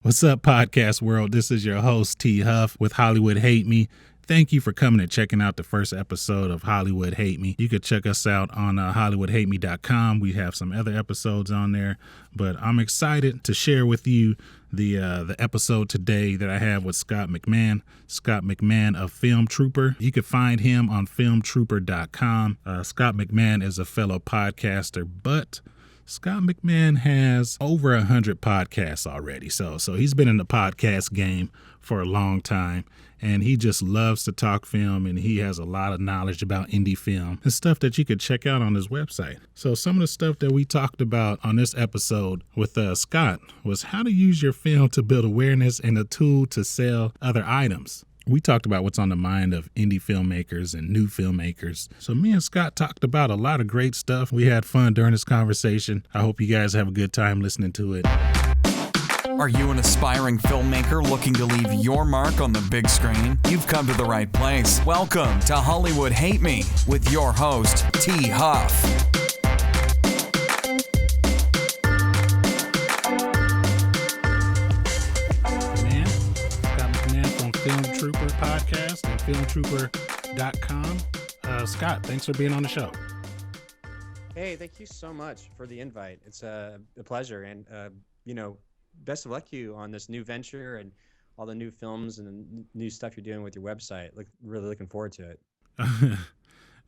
What's up, podcast world? This is your host, T. Huff, with Hollywood Hate Me. Thank you for coming and checking out the first episode of Hollywood Hate Me. You could check us out on HollywoodHateMe.com. We have some other episodes on there, but I'm excited to share with you the episode today that I have with Scott McMahon. Scott McMahon of Film Trooper. You can find him on FilmTrooper.com. Scott McMahon is a fellow podcaster, but Scott McMahon has over 100 podcasts already. So he's been in the podcast game for a long time, and he just loves to talk film, and he has a lot of knowledge about indie film and stuff that you could check out on his website. So some of the stuff that we talked about on this episode with Scott was how to use your film to build awareness and a tool to sell other items. We talked about what's on the mind of indie filmmakers and new filmmakers. So me and Scott talked about a lot of great stuff. We had fun during this conversation. I hope you guys have a good time listening to it. Are you an aspiring filmmaker looking to leave your mark on the big screen? You've come to the right place. Welcome to Hollywood Hate Me with your host, T. Huff. Film Trooper podcast and FilmTrooper.com. Scott, thanks for being on the show. Hey, thank you so much for the invite. It's a pleasure, and best of luck to you on this new venture and all the new films and the new stuff you're doing with your website. Really looking forward to it.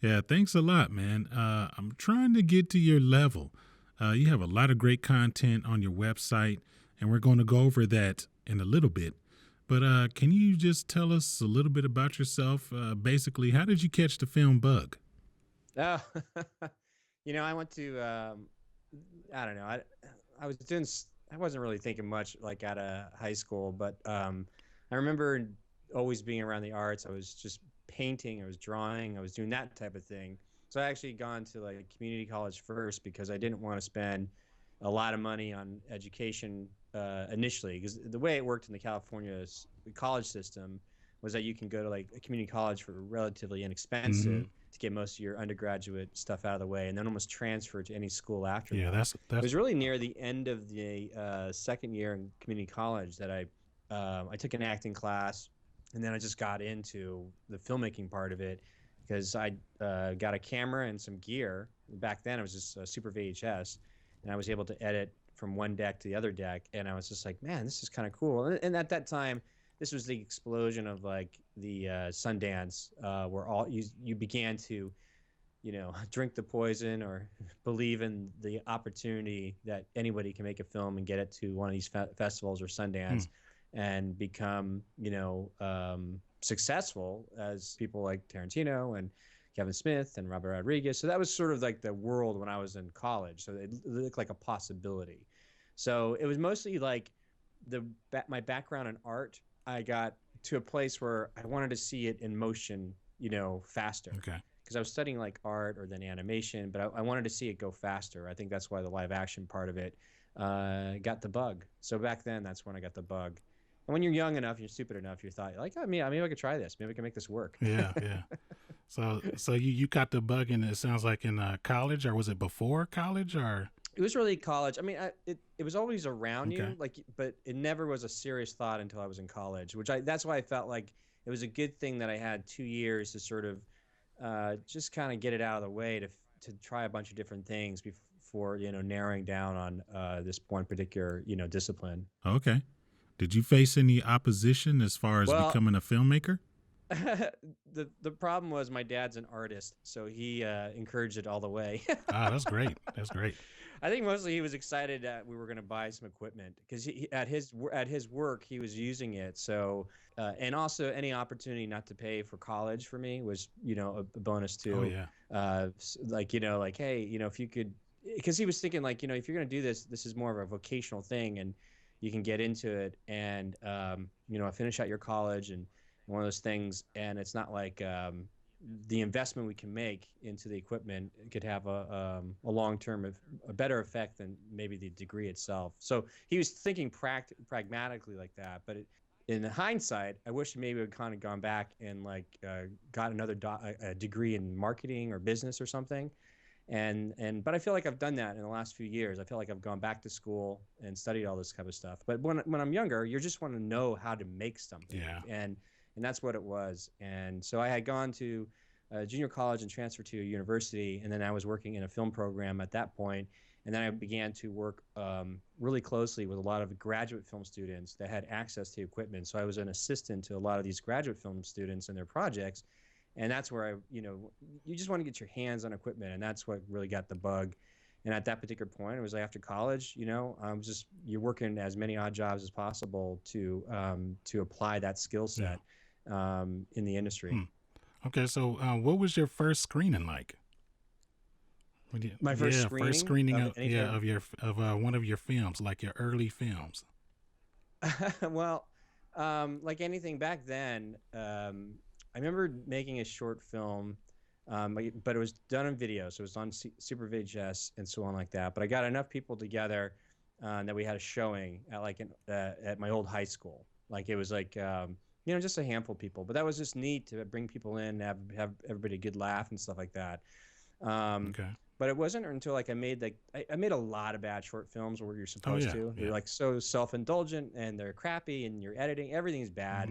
Yeah, thanks a lot, man. I'm trying to get to your level. You have a lot of great content on your website, and we're going to go over that in a little bit. But can you just tell us a little bit about yourself? Basically, how did you catch the film bug? Oh, I went to, I don't know. I wasn't really thinking much like out of high school, but I remember always being around the arts. I was just painting, I was drawing, I was doing that type of thing. So I actually gone to like community college first because I didn't want to spend a lot of money on education initially, because the way it worked in the California college system was that you can go to like a community college for relatively inexpensive to get most of your undergraduate stuff out of the way, and then almost transfer to any school after. Yeah, that. that's It was really near the end of the second year in community college that I took an acting class, and then I just got into the filmmaking part of it because I got a camera and some gear. Back then it was just a Super VHS, and I was able to edit from one deck to the other deck, and I was just like, man, this is kind of cool. And at that time, this was the explosion of like the Sundance, where all you began to, drink the poison or believe in the opportunity that anybody can make a film and get it to one of these festivals or Sundance and become, successful as people like Tarantino and Kevin Smith and Robert Rodriguez. So that was sort of like the world when I was in college. So it looked like a possibility. So it was mostly like my background in art. I got to a place where I wanted to see it in motion, faster. okay. Because I was studying like art or then animation, but I wanted to see it go faster. I think that's why the live action part of it got the bug. So back then, that's when I got the bug. And when you're young enough, you're stupid enough, you thought like, oh, maybe I could try this. Maybe I can make this work. Yeah. So you got the bug, and it sounds like in college, or was it before college, or? It was really college. I mean, it was always around you, but it never was a serious thought until I was in college. That's why I felt like it was a good thing that I had 2 years to sort of just kind of get it out of the way to try a bunch of different things before narrowing down on this one particular discipline. Okay. Did you face any opposition as far as becoming a filmmaker? The problem was my dad's an artist, so he encouraged it all the way. That's great. That's great. I think mostly he was excited that we were going to buy some equipment because at his work he was using it. So and also any opportunity not to pay for college for me was a bonus too. Oh yeah. Like hey, if you could, because he was thinking like if you're going to do this is more of a vocational thing and you can get into it and finish out your college and one of those things, and it's not like the investment we can make into the equipment could have a long-term, a better effect than maybe the degree itself. So he was thinking pragmatically like that. But in hindsight, I wish maybe we'd kind of gone back and got another degree in marketing or business or something. But I feel like I've done that in the last few years. I feel like I've gone back to school and studied all this kind of stuff. But when I'm younger, you just want to know how to make something. Yeah. And that's what it was. And so I had gone to junior college and transferred to a university, and then I was working in a film program at that point. And then I began to work really closely with a lot of graduate film students that had access to equipment. So I was an assistant to a lot of these graduate film students and their projects. And that's where you just want to get your hands on equipment. And that's what really got the bug. And at that particular point, it was like after college, you're working as many odd jobs as possible to apply that skill set in the industry. Okay. So what was your first screening like? My first screening of one of your films, like your early films. Well, like anything back then, I remember making a short film, but it was done on video, so it was on Super VHS and so on like that. But I got enough people together that we had a showing at my old high school. Like it was like just a handful of people, but that was just neat to bring people in, have everybody a good laugh and stuff like that. Okay. But it wasn't until I made a lot of bad short films where you're supposed to. They're like so self-indulgent and they're crappy and you're editing, everything's bad.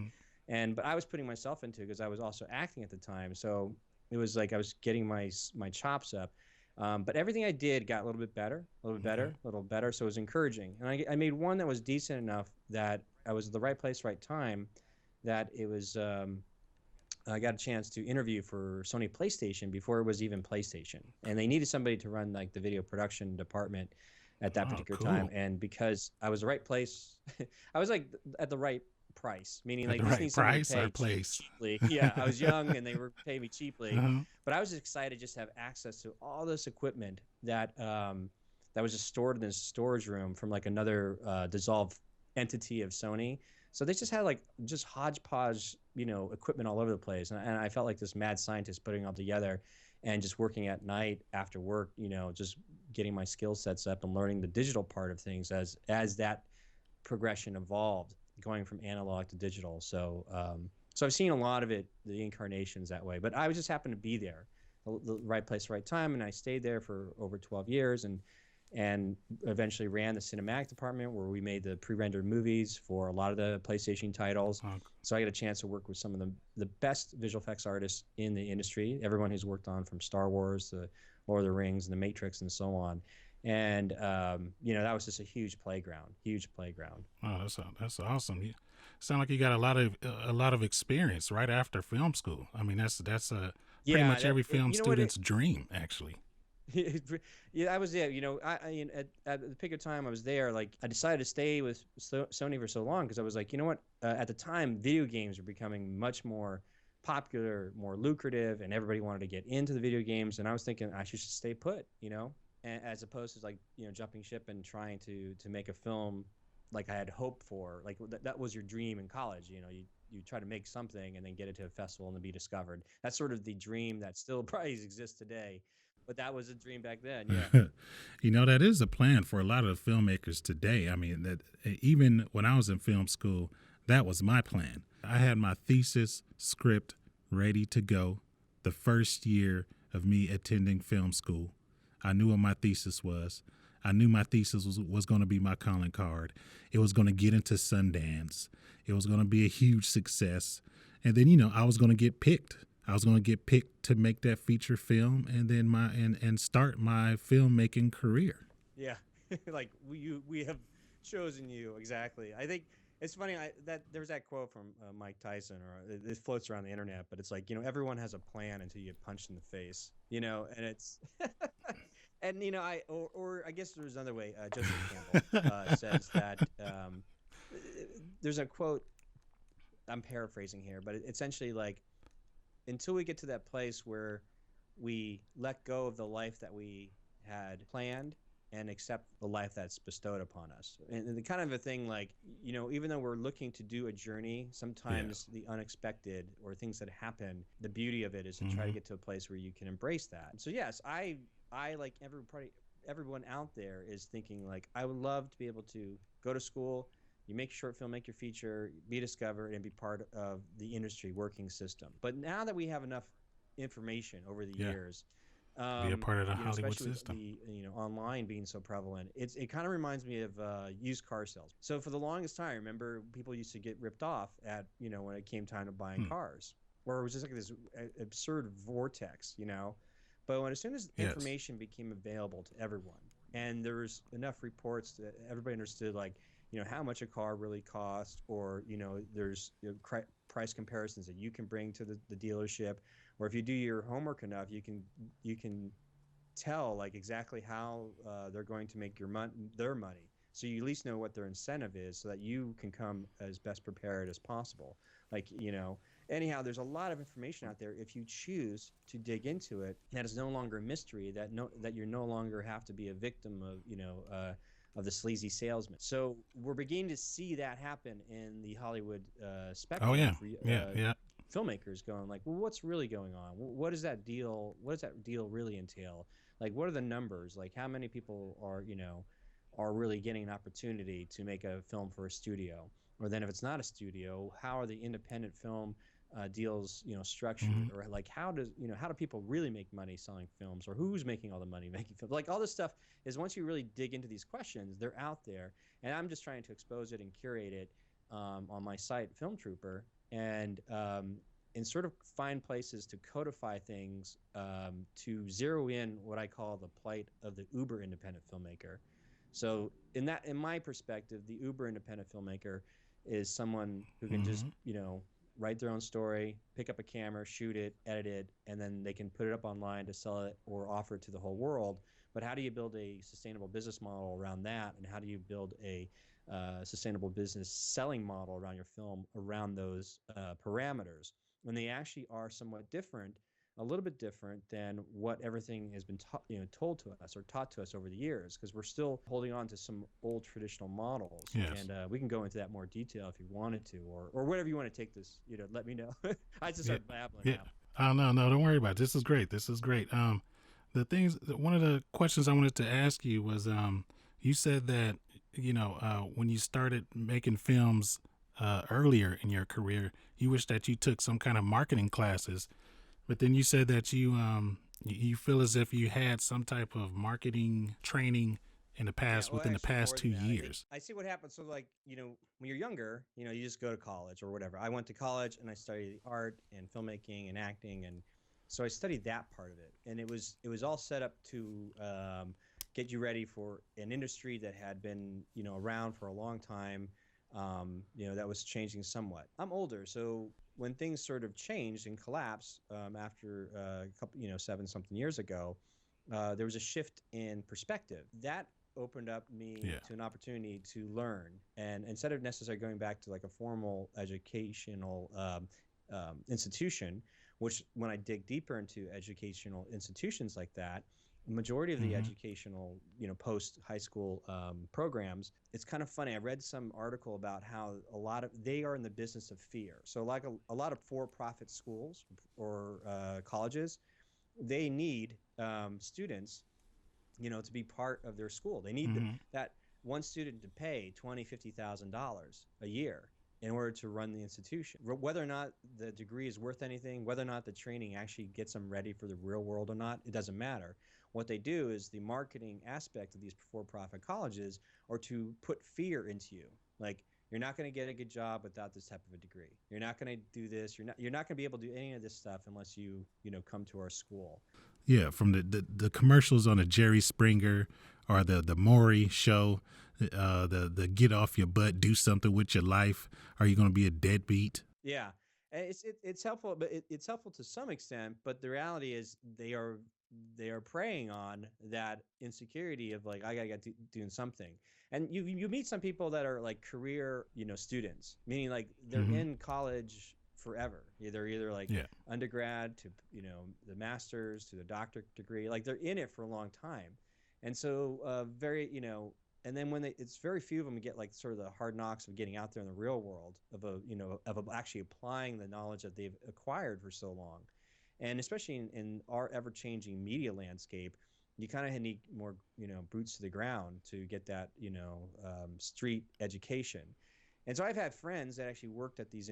But I was putting myself into it because I was also acting at the time. So it was like I was getting my chops up. But everything I did got a little bit better, a little better. So it was encouraging. And I made one that was decent enough that I was at the right place, right time, that it was I got a chance to interview for Sony PlayStation before it was even PlayStation. And they needed somebody to run like the video production department at that particular time. And because I was the right place, I was like at the right price, meaning like the right price or place. Cheaply. Yeah, I was young and they were paying me cheaply. But I was excited just to have access to all this equipment that was just stored in this storage room from like another dissolved entity of Sony. So they just had like just hodgepodge, equipment all over the place. And I felt like this mad scientist putting it all together and just working at night after work, just getting my skill sets up and learning the digital part of things as that progression evolved, going from analog to digital. So I've seen a lot of it, the incarnations that way. But I was just happened to be there, the right place, right time. And I stayed there for over 12 years and eventually ran the cinematic department where we made the pre-rendered movies for a lot of the PlayStation titles. So I got a chance to work with some of the best visual effects artists in the industry, everyone who's worked on from Star Wars, the Lord of the Rings, and the Matrix, and so on. And that was just a huge playground. Oh, that's awesome. You sound like you got a lot of experience right after film school. I mean, that's pretty much every film student's dream, actually. Yeah, I was there. At the particular time I was there, like I decided to stay with Sony for so long because I was like, at the time, video games were becoming much more popular, more lucrative, and everybody wanted to get into the video games. And I was thinking I should just stay put, as opposed to like jumping ship and trying to make a film like I had hoped for. Like that was your dream in college. You try to make something and then get it to a festival and then be discovered. That's sort of the dream that still probably exists today. But that was a dream back then, yeah. That is a plan for a lot of filmmakers today. I mean, that even when I was in film school, that was my plan. I had my thesis script ready to go the first year of me attending film school. I knew what my thesis was. I knew my thesis was going to be my calling card. It was going to get into Sundance. It was going to be a huge success. And then, I was going to get picked. I was going to get picked to make that feature film and then and start my filmmaking career. Yeah, like we have chosen you, exactly. I think it's funny that there's that quote from Mike Tyson, or it floats around the internet, but it's like everyone has a plan until you get punched in the face, and it's and I guess there's another way. Joseph Campbell says that there's a quote. I'm paraphrasing here, but essentially like, until we get to that place where we let go of the life that we had planned and accept the life that's bestowed upon us. And the kind of a thing like, even though we're looking to do a journey, sometimes the unexpected or things that happen, the beauty of it is to try to get to a place where you can embrace that. So yes, I like everyone out there is thinking like, I would love to be able to go to school, you make a short film, make your feature, be discovered, and be part of the industry working system. But now that we have enough information over the years, Be a part of the Hollywood especially with system. the online being so prevalent. It kind of reminds me of used car sales. So for the longest time, I remember people used to get ripped off at when it came time to buying Hmm. cars, or it was just like this absurd vortex, But as soon as Yes. information became available to everyone, and there was enough reports that everybody understood, like how much a car really cost, or there's price comparisons that you can bring to the dealership, or if you do your homework enough, you can tell like exactly how they're going to make their money. So you at least know what their incentive is, so that you can come as best prepared as possible. Like anyhow, there's a lot of information out there. If you choose to dig into it, that is no longer a mystery. That you no longer have to be a victim of of the sleazy salesman. So we're beginning to see that happen in the Hollywood Oh spectrum yeah. for Yeah. Yeah. filmmakers going like, well, what's really going on? What does that deal? What does that deal really entail? Like, what are the numbers? Like, how many people are really getting an opportunity to make a film for a studio? Or then, if it's not a studio, how are the independent film deals structured? Hmm. Or like, how do people really make money selling films? Or who's making all the money making films? Like, all this stuff is, once you really dig into these questions, they're out there, and I'm just trying to expose it and curate it on my site, Film Trooper, and sort of find places to codify things, to zero in what I call the plight of the uber independent filmmaker. So in my perspective, the uber independent filmmaker is someone who can just Hmm. write their own story, pick up a camera, shoot it, edit it, and then they can put it up online to sell it or offer it to the whole world. But how do you build a sustainable business model around that, and how do you build a sustainable business selling model around your film around those parameters? And they actually are somewhat different, a little bit different than what everything has been told to us or taught to us over the years, because we're still holding on to some old traditional models. Yes. And we can go into that more detail if you wanted to, or whatever you want to take this. Let me know. I just Yeah. start babbling Yeah. now. Oh no, no, don't worry about it. This is great. This is great. One of the questions I wanted to ask you was, you said that when you started making films earlier in your career, you wish that you took some kind of marketing classes, but then you said that you feel as if you had some type of marketing training in the Yeah, past well, within the actually, past more two than that. I think years. I see what happens. So, like, when you're younger, you just go to college or whatever. I went to college and I studied art and filmmaking and acting, and so I studied that part of it. And it was all set up to get you ready for an industry that had been around for a long time. That was changing somewhat. I'm older, so when things sort of changed and collapsed after a couple, 7 something years ago, there was a shift in perspective that opened up me Yeah. to an opportunity to learn. And instead of necessarily going back to like a formal educational institution, which when I dig deeper into educational institutions like that, the majority of the Hmm. educational, post high school programs, it's kind of funny. I read some article about how they are in the business of fear. So like a lot of for-profit schools or colleges, they need students to be part of their school. They need Hmm. that one student to pay $50,000 a year in order to run the institution. Whether or not the degree is worth anything, whether or not the training actually gets them ready for the real world or not, it doesn't matter. What they do is the marketing aspect of these for-profit colleges are to put fear into you. Like, you're not going to get a good job without this type of a degree. You're not going to do this. You're not going to be able to do any of this stuff unless you come to our school. Yeah, from the commercials on the Jerry Springer or the Maury show, the get off your butt, do something with your life. Are you going to be a deadbeat? Yeah, and it's helpful, but it's helpful to some extent. But the reality is, they are preying on that insecurity of like, I gotta get doing something. And you meet some people that are like career students, meaning like they're Hmm. in college forever. They're either like Yeah. undergrad to the master's to the doctorate degree, like they're in it for a long time. And so very and then it's very few of them get like sort of the hard knocks of getting out there in the real world of actually applying the knowledge that they've acquired for so long. And especially in our ever-changing media landscape, you kind of need more boots to the ground to get that street education. And so I've had friends that actually worked at these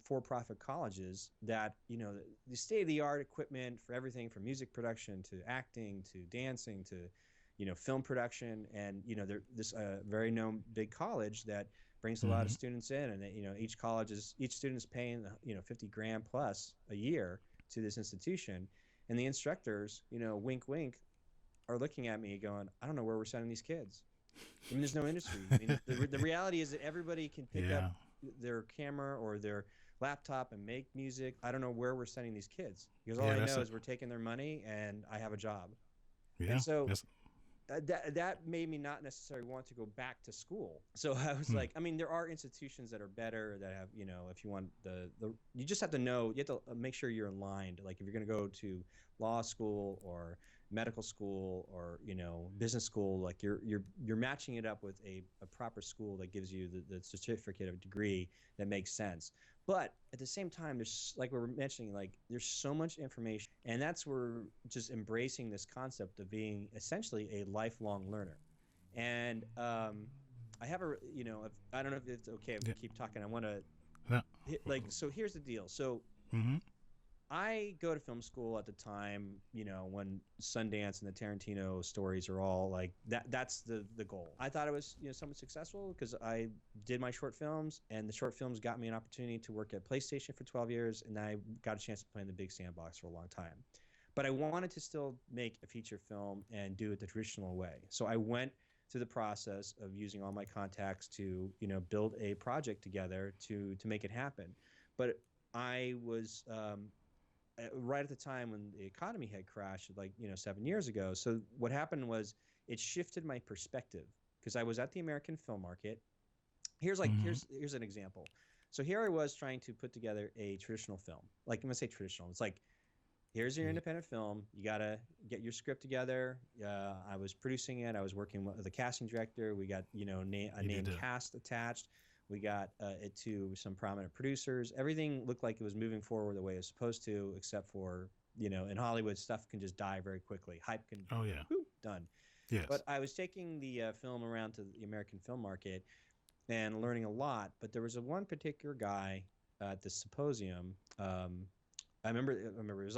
for-profit colleges that, the state-of-the-art equipment for everything from music production to acting to dancing to, film production. And, they're this very known big college that brings a lot of students in. And, each student is paying, 50 grand plus a year to this institution. And the instructors, wink, wink, are looking at me going, I don't know where we're sending these kids. I mean, there's no industry. I mean, the reality is that everybody can pick up their camera or their laptop and make music. I don't know where we're sending these kids, because all I know is we're taking their money and I have a job. Yeah. And so that made me not necessarily want to go back to school. So I was like, I mean, there are institutions that are better that have, if you want you just have to know, you have to make sure you're aligned. Like if you're going to go to law school or medical school or, business school, like you're matching it up with a proper school that gives you the certificate of degree that makes sense. But at the same time, there's, like we were mentioning, like there's so much information, and that's where just embracing this concept of being essentially a lifelong learner. And I have I don't know if it's okay if we keep talking. I want to so here's the deal. So I go to film school at the time, when Sundance and the Tarantino stories are all like that's the goal. I thought it was, somewhat successful because I did my short films, and the short films got me an opportunity to work at PlayStation for 12 years, and I got a chance to play in the big sandbox for a long time. But I wanted to still make a feature film and do it the traditional way. So I went through the process of using all my contacts to, build a project together to make it happen. But I was right at the time when the economy had crashed, like 7 years ago. So what happened was it shifted my perspective, because I was at the American film market. Here's an example. So here I was trying to put together a traditional film. Like, I'm gonna say traditional. It's like, here's your independent film. You gotta get your script together. I was producing it. I was working with the casting director. We got a named cast attached. We got it to some prominent producers. Everything looked like it was moving forward the way it was supposed to, except for, in Hollywood, stuff can just die very quickly. Hype can, done. Yes. But I was taking the film around to the American film market and learning a lot. But there was one particular guy at the symposium. I remember it was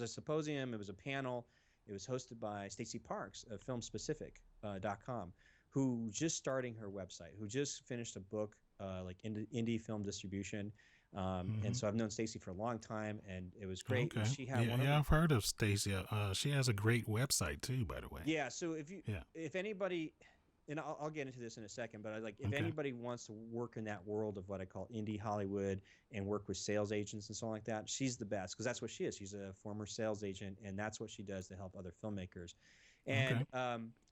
a symposium. It was a panel. It was hosted by Stacey Parks of FilmSpecific.com. Who was just starting her website, who just finished a book, like indie film distribution. And so I've known Stacey for a long time, and it was great. Okay. She had I've heard of Stacey. She has a great website too, by the way. Yeah. So if anybody, and I'll get into this in a second, but if anybody wants to work in that world of what I call indie Hollywood and work with sales agents and so on like that, she's the best, because that's what she is. She's a former sales agent, and that's what she does to help other filmmakers. And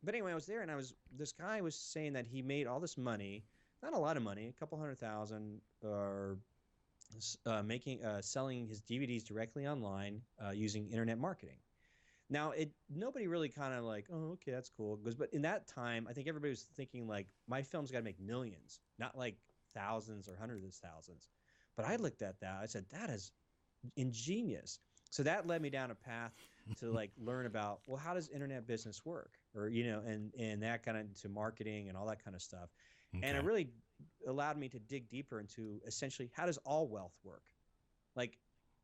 but anyway, I was there, and this guy was saying that he made all this money, not a lot of money, a couple $100,000, or selling his DVDs directly online using internet marketing. Now, nobody really kind of like, oh, okay, that's cool. But in that time, I think everybody was thinking like, my film's got to make millions, not like thousands or hundreds of thousands. But I looked at that, I said, that is ingenious. So that led me down a path to like learn about, well, how does internet business work, or and that kind of into marketing and all that kind of stuff. And it really allowed me to dig deeper into essentially, how does all wealth work? Like,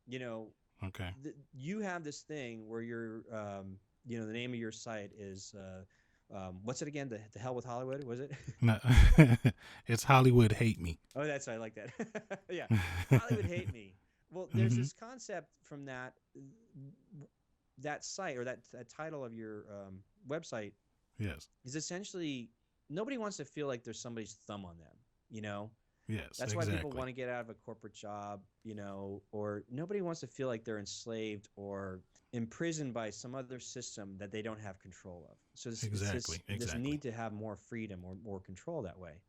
you have this thing where you're the name of your site is what's it again, the hell with Hollywood, was it? No. It's Hollywood Hate Me. Oh, that's, I like that. Yeah. Hollywood Hate Me. Well, there's this concept from that site, or that title of your website. Yes. Is essentially, nobody wants to feel like there's somebody's thumb on them, Yes. That's why people want to get out of a corporate job, or nobody wants to feel like they're enslaved or imprisoned by some other system that they don't have control of. So this need to have more freedom or more control that way.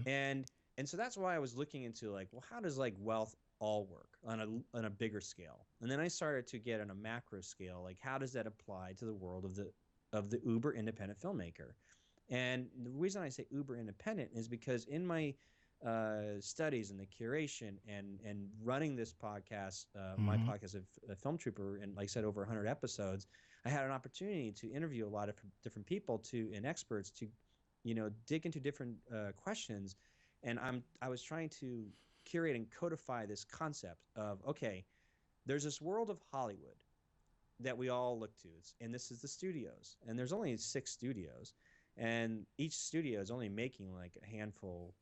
And so that's why I was looking into like, well, how does like wealth all work on a bigger scale? And then I started to get on a macro scale, like how does that apply to the world of the uber independent filmmaker? And the reason I say uber independent is because in my studies and the curation and running this podcast, my podcast of Film Trooper, and like I said, over 100 episodes, I had an opportunity to interview a lot of different people and experts to, dig into different questions And I was trying to curate and codify this concept of, okay, there's this world of Hollywood that we all look to, and this is the studios, and there's only 6 studios, and each studio is only making like a handful,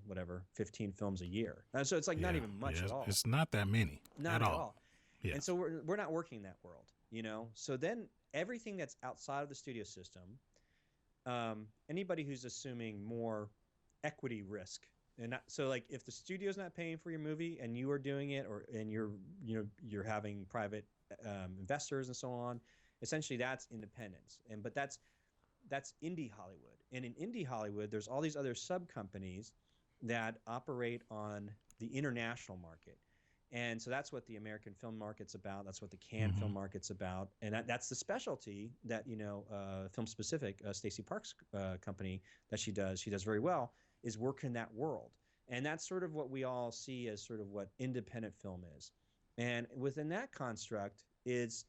whatever, 15 films a year. So it's like not Yeah, even much yeah, at all. it's not that many Not at at all. all. Yeah. And so we're not working that world, So then everything that's outside of the studio system, anybody who's assuming more equity risk, and so like if the studio's not paying for your movie and you are doing it, and you're having private investors and so on, essentially that's independence. But that's indie Hollywood. And in indie Hollywood, there's all these other sub companies that operate on the international market. And so that's what the American film market's about. That's what the Cannes film market's about. And that's the specialty that, Film Specific, Stacey Park's company that she does very well, is work in that world. And that's sort of what we all see as sort of what independent film is. And within that construct is,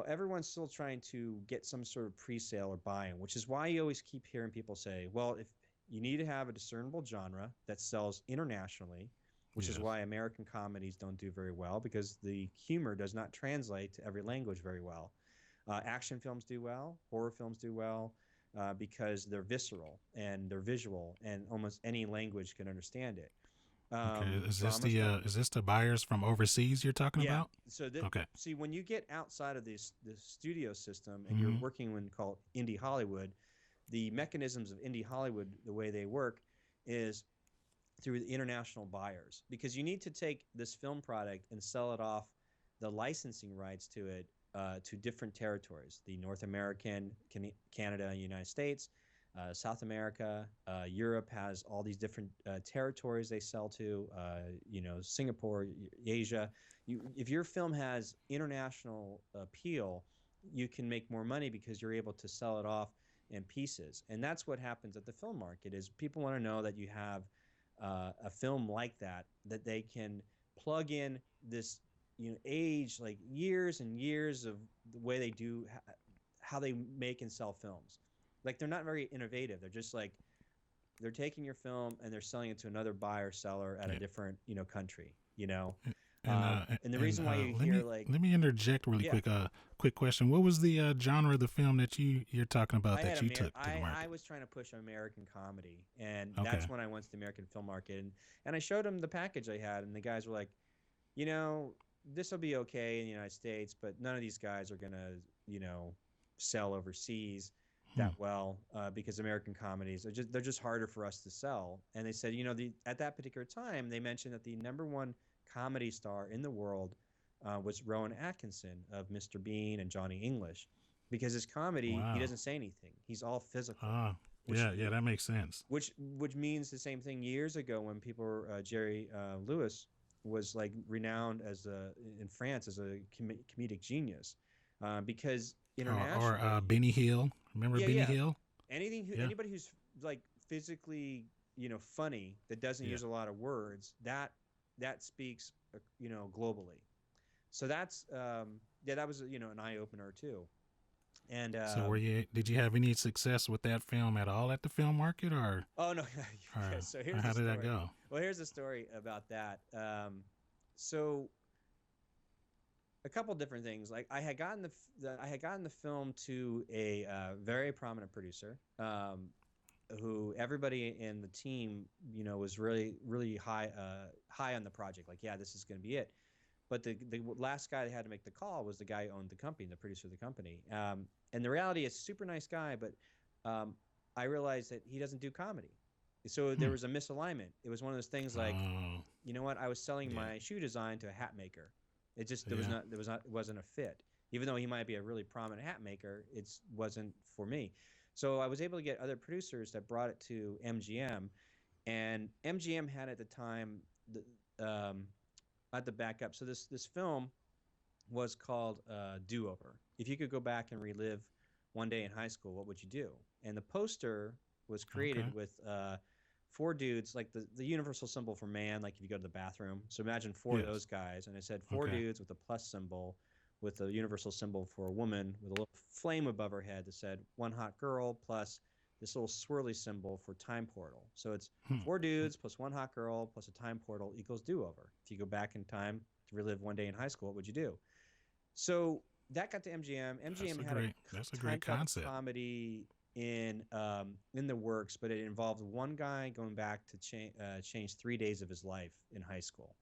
everyone's still trying to get some sort of pre-sale or buy-in, which is why you always keep hearing people say, well, if you need to have a discernible genre that sells internationally, which is why American comedies don't do very well, because the humor does not translate to every language very well. Action films do well, horror films do well, because they're visceral and they're visual, and almost any language can understand it. Okay. Is this Dramas don't. is this the buyers from overseas you're talking Yeah. about? So Okay. see, when you get outside of the studio system and you're working in called indie Hollywood, the mechanisms of indie Hollywood, the way they work, is through the international buyers, because you need to take this film product and sell it off the licensing rights to it to different territories: the North American, Canada, and United States, South America, Europe has all these different territories they sell to. Singapore, Asia. If your film has international appeal, you can make more money because you're able to sell it off in pieces. And that's what happens at the film market. Is people want to know that you have a film like that they can plug in this age, like years and years of the way they do how they make and sell films. Like they're not very innovative. They're just like they're taking your film and they're selling it to another buyer seller at a different country. And the reason why you hear let me interject really quick. Quick question: what was the genre of the film that you're talking about that you took to the market? I was trying to push American comedy, and that's when I went to the American film market, and I showed them the package I had, and the guys were like, this will be okay in the United States, but none of these guys are gonna sell overseas that well, because American comedies are they're just harder for us to sell. And they said, at that particular time, they mentioned that the #1 comedy star in the world was Rowan Atkinson of Mr. Bean and Johnny English, because his comedy, he doesn't say anything. He's all physical. That makes sense. Which means the same thing years ago when people were, Jerry Lewis was like renowned as in France as a comedic genius, because internationally. Or Benny Hill. Remember Benny Hill? Anybody who's like physically, funny, that doesn't use a lot of words, that speaks, globally. So that's that was an eye opener too. And so did you have any success with that film at all at the film market, or? Oh no. So here's how the did story. that go? Well, here's the story about that. So a couple different things. Like I had gotten the film to a very prominent producer, who everybody in the team, was really, really high on the project. Like, yeah, this is going to be it. But the last guy that had to make the call was the guy who owned the company, the producer of the company. And the reality is, super nice guy, but I realized that he doesn't do comedy. So there was a misalignment. It was one of those things like, you know what? I was selling my shoe design to a hat maker. It just it wasn't a fit. Even though he might be a really prominent hat maker, it wasn't for me. So I was able to get other producers that brought it to MGM, and MGM had at the time I had to back up. So this film was called Do Over. If you could go back and relive one day in high school, what would you do? And the poster was created with 4 dudes, like the universal symbol for man, like if you go to the bathroom. So imagine 4 of those guys, and it said 4 dudes with a plus symbol, with the universal symbol for a woman with a little flame above her head that said "one hot girl" plus this little swirly symbol for time portal. So it's Hmm. 4 dudes plus one hot girl plus a time portal equals do-over. If you go back in time to relive one day in high school, what would you do? So that got to MGM. MGM had a That's a time great travel concept. comedy in the works, but it involved one guy going back to change 3 days of his life in high school.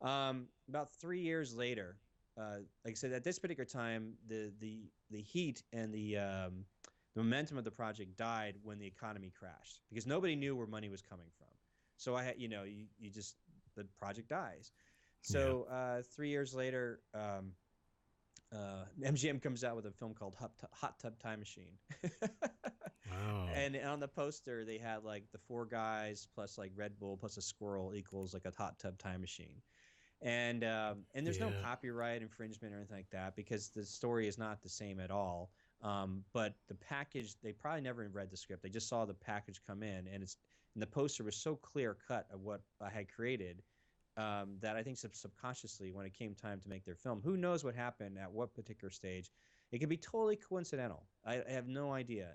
About 3 years later, like I said, at this particular time, the heat and the momentum of the project died when the economy crashed because nobody knew where money was coming from. So I had, you just the project dies. Yeah. So 3 years later, MGM comes out with a film called Hot Tub Time Machine. Oh. And on the poster, they had like the four guys plus like Red Bull plus a squirrel equals like a hot tub time machine. And there's no Yeah. copyright infringement or anything like that because the story is not the same at all. But the package, they probably never read the script. They just saw the package come in, and the poster was so clear cut of what I had created that I think subconsciously, when it came time to make their film, who knows what happened at what particular stage. It could be totally coincidental. I have no idea.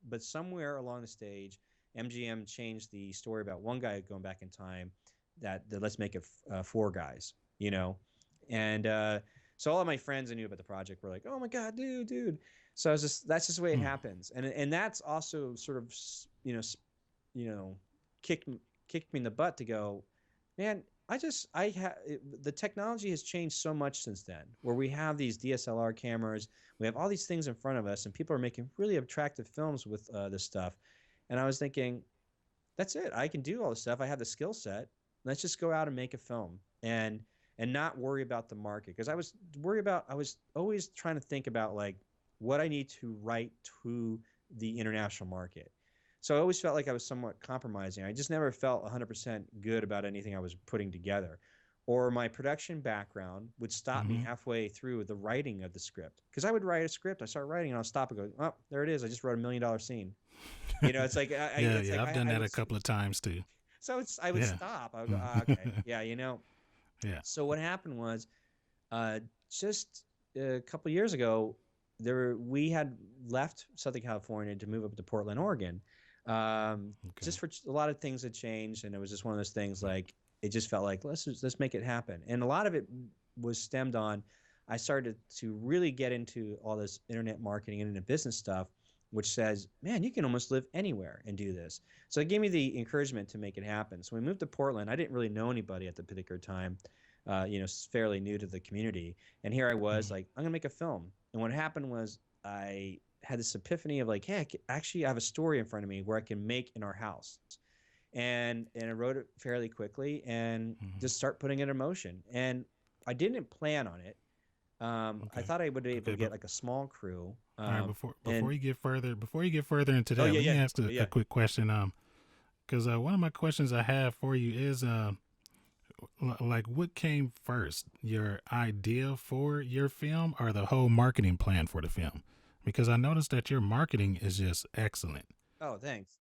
But somewhere along the stage, MGM changed the story about one guy going back in time. That let's make it four guys, and so all of my friends I knew about the project were like, "Oh my god, dude!" So I was that's just the way it Hmm. happens, and that's also sort of you know kicked kicked me in the butt to go, man. The technology has changed so much since then, where we have these DSLR cameras, we have all these things in front of us, and people are making really attractive films with this stuff. And I was thinking, that's it. I can do all this stuff. I have the skill set. Let's just go out and make a film and not worry about the market because I was always trying to think about like what I need to write to the international market. So I always felt like I was somewhat compromising. I just never felt 100% good about anything I was putting together. Or my production background would stop me Hmm. halfway through the writing of the script. Because I would write a script, I start writing, and I'll stop and go, "Oh, there it is. I just wrote $1 million scene." It's like Yeah, yeah. I've done I that would a couple of times too. I would Yeah. stop. I would go, Mm. okay, yeah, Yeah. So what happened was, just a couple years ago, we had left Southern California to move up to Portland, Oregon. Okay. Just for a lot of things had changed, and it was just one of those things like it just felt like let's make it happen. And a lot of it was stemmed on I started to really get into all this internet marketing and into business stuff, which says, man, you can almost live anywhere and do this. So it gave me the encouragement to make it happen. So we moved to Portland. I didn't really know anybody at the particular time, fairly new to the community. And here I was Mm. like, I'm going to make a film. And what happened was I had this epiphany of like, hey, actually, I have a story in front of me where I can make in our house. And I wrote it fairly quickly and Hmm. just start putting it in motion. And I didn't plan on it. I Okay. thought I would be able Okay. to But get like a small crew. all right. And Before you get further into oh that, yeah, let me yeah, ask a yeah. quick question. Because one of my questions I have for you is like what came first, your idea for your film or the whole marketing plan for the film? Because I noticed that your marketing is just excellent. Oh, thanks.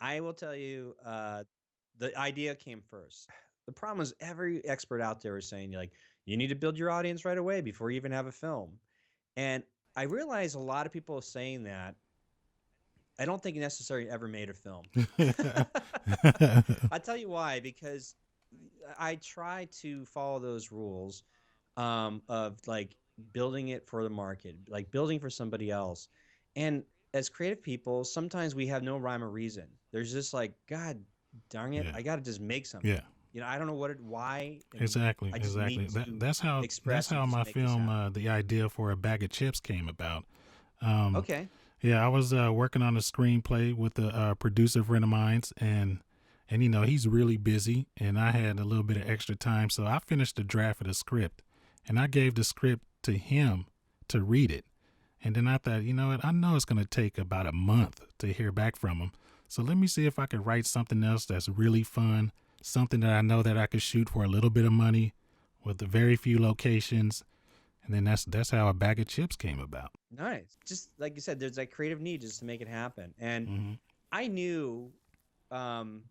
I will tell you, the idea came first. The problem is every expert out there is saying like you need to build your audience right away before you even have a film. And I realize a lot of people are saying that. I don't think necessarily ever made a film. I tell you why, because I try to follow those rules of like building it for the market, like building for somebody else. And as creative people, sometimes we have no rhyme or reason. There's just like, God darn it, Yeah. I got to just make something. Yeah. I don't know why, and Exactly. I just Exactly. need That to that's express or how just my make this film, happen. the idea for a bag of chips came about. Um, Okay. yeah, I was working on a screenplay with a producer friend of mine's, and he's really busy, and I had a little bit of extra time, so I finished the draft of the script, and I gave the script to him to read it, and then I thought, you know what, I know it's gonna take about a month to hear back from him, so let me see if I could write something else that's really fun, something that I know that I could shoot for a little bit of money, with very few locations, and then that's how a bag of chips came about. Nice. Just like you said, there's that creative need just to make it happen. And Hmm. I knew um,